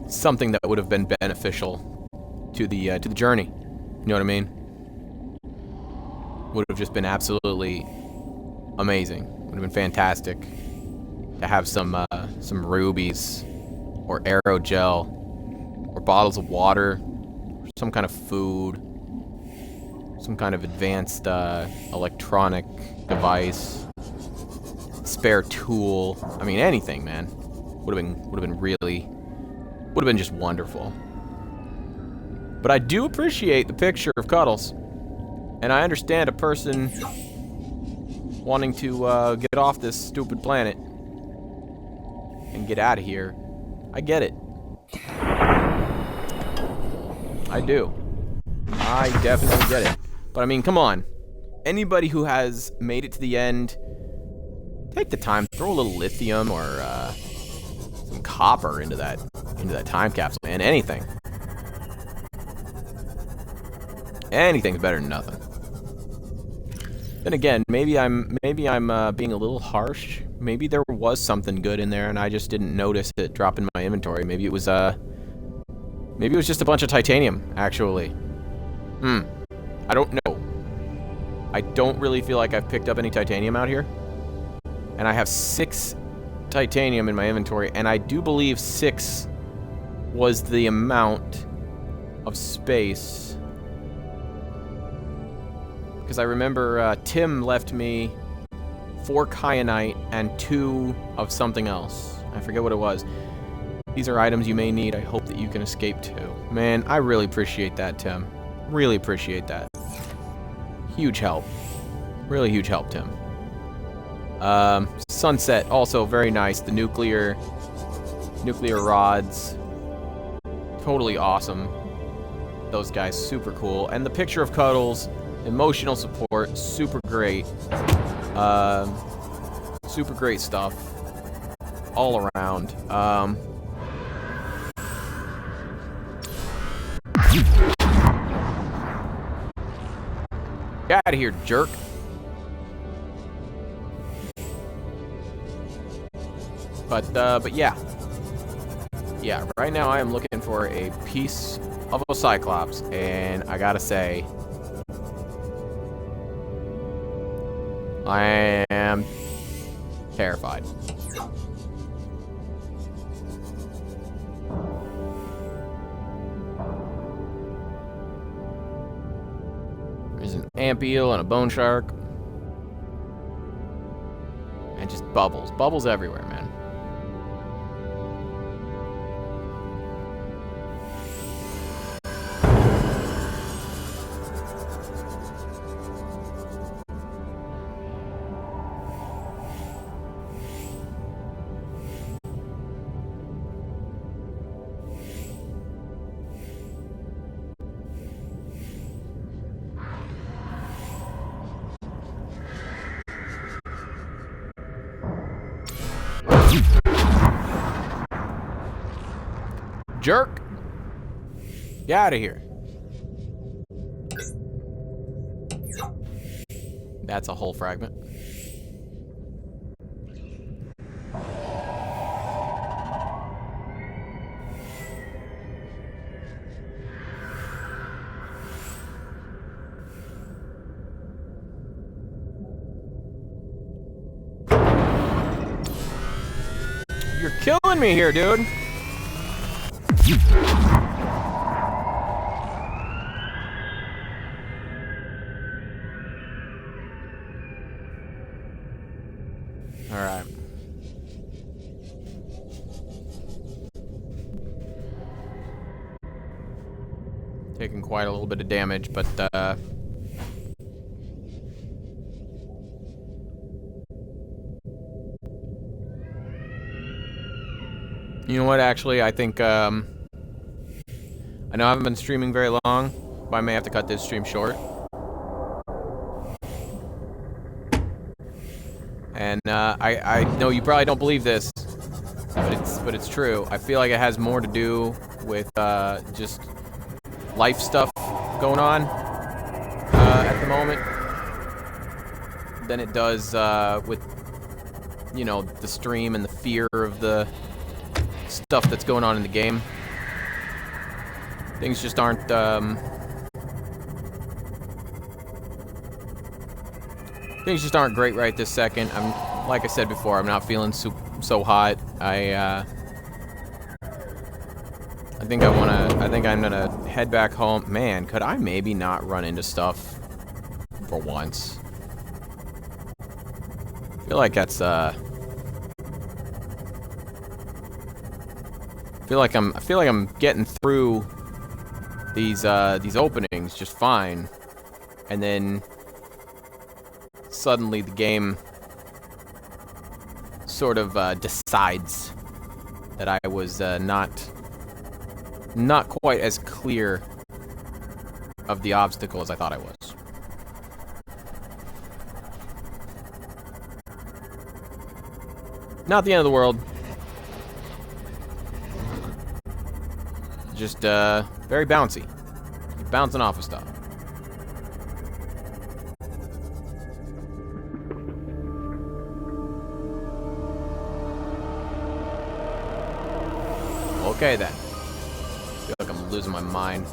something that would have been beneficial to the journey. You know what I mean? Would have just been absolutely amazing. Would have been fantastic to have some rubies or aerogel or bottles of water. Some kind of food, some kind of advanced electronic device, spare tool. I mean, anything, man. Would have been just wonderful. But I do appreciate the picture of Cuddles, and I understand a person wanting to get off this stupid planet and get out of here. I get it. I do. I definitely get it. But I mean, come on. Anybody who has made it to the end, take the time, throw a little lithium or some copper into that time capsule, man. Anything. Anything's better than nothing. Then again, maybe I'm being a little harsh. Maybe there was something good in there and I just didn't notice it drop in my inventory. Maybe it was just a bunch of titanium, actually. I don't know. I don't really feel like I've picked up any titanium out here. And I have 6 titanium in my inventory, and I do believe 6 was the amount of space. Because I remember Tim left me 4 kyanite and 2 of something else. I forget what it was. These are items you may need. I hope that you can escape too. Man, I really appreciate that, Tim. Really appreciate that. Huge help. Really huge help, Tim. Sunset, also very nice. The nuclear rods. Totally awesome. Those guys, super cool. And the picture of Cuddles, emotional support, super great. Super great stuff. All around. Get out of here, jerk. But yeah. Yeah, right now I am looking for a piece of a Cyclops, and I gotta say, I am terrified. There's an amp eel and a bone shark. And just bubbles. Bubbles everywhere, man. Jerk! Get out of here. That's a whole fragment. killing me here, dude. Alright. Taking quite a little bit of damage, but, you know what, actually, I think, I know I haven't been streaming very long, but I may have to cut this stream short. And, I know you probably don't believe this, but it's true. I feel like it has more to do with, just life stuff going on, at the moment, than it does, with, you know, the stream and the fear of the stuff that's going on in the game. Things just aren't, things just aren't great right this second. Like I said before, I'm not feeling so hot. I think I'm gonna head back home. Man, could I maybe not run into stuff for once? I feel like that's, I feel like I'm getting through these openings just fine, and then suddenly the game sort of decides that I was not quite as clear of the obstacle as I thought I was. Not the end of the world. Just very bouncy. Bouncing off of stuff. Okay then. I feel like I'm losing my mind.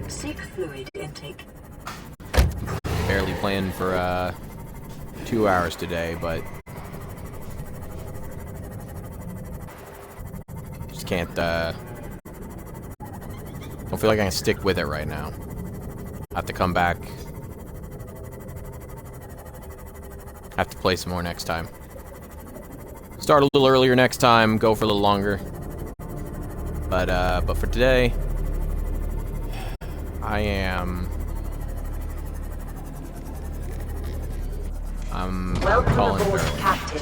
Seek fluid intake. Barely playing for 2 hours today, but just can't don't feel like I can stick with it right now. I have to come back. Have to play some more next time. Start a little earlier next time, go for a little longer. But for today, I'm Welcome calling aboard, it. Captain.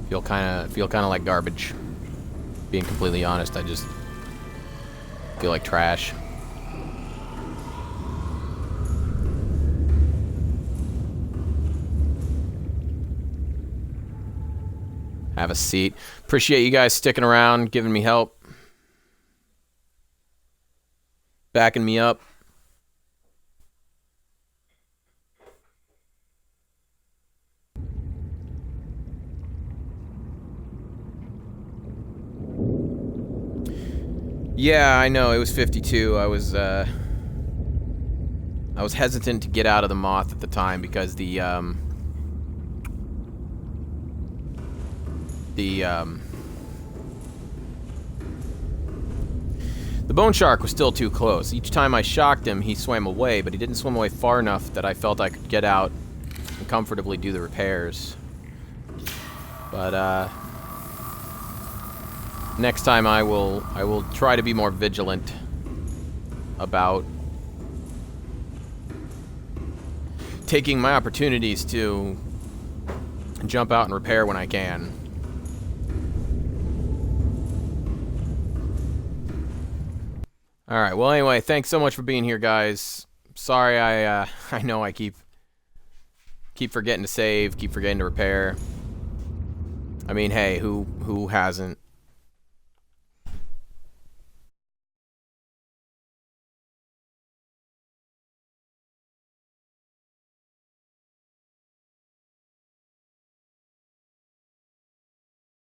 Feel kind of like garbage. Being completely honest, I just feel like trash. Have a seat. Appreciate you guys sticking around, giving me help, backing me up. Yeah, I know, it was 52. I was hesitant to get out of the Moth at the time because the bone shark was still too close. Each time I shocked him, he swam away, but he didn't swim away far enough that I felt I could get out and comfortably do the repairs. But, next time I will try to be more vigilant about taking my opportunities to jump out and repair when I can. Alright, well anyway, thanks so much for being here, guys. Sorry I know I keep Keep forgetting to save, keep forgetting to repair. I mean, hey, who hasn't?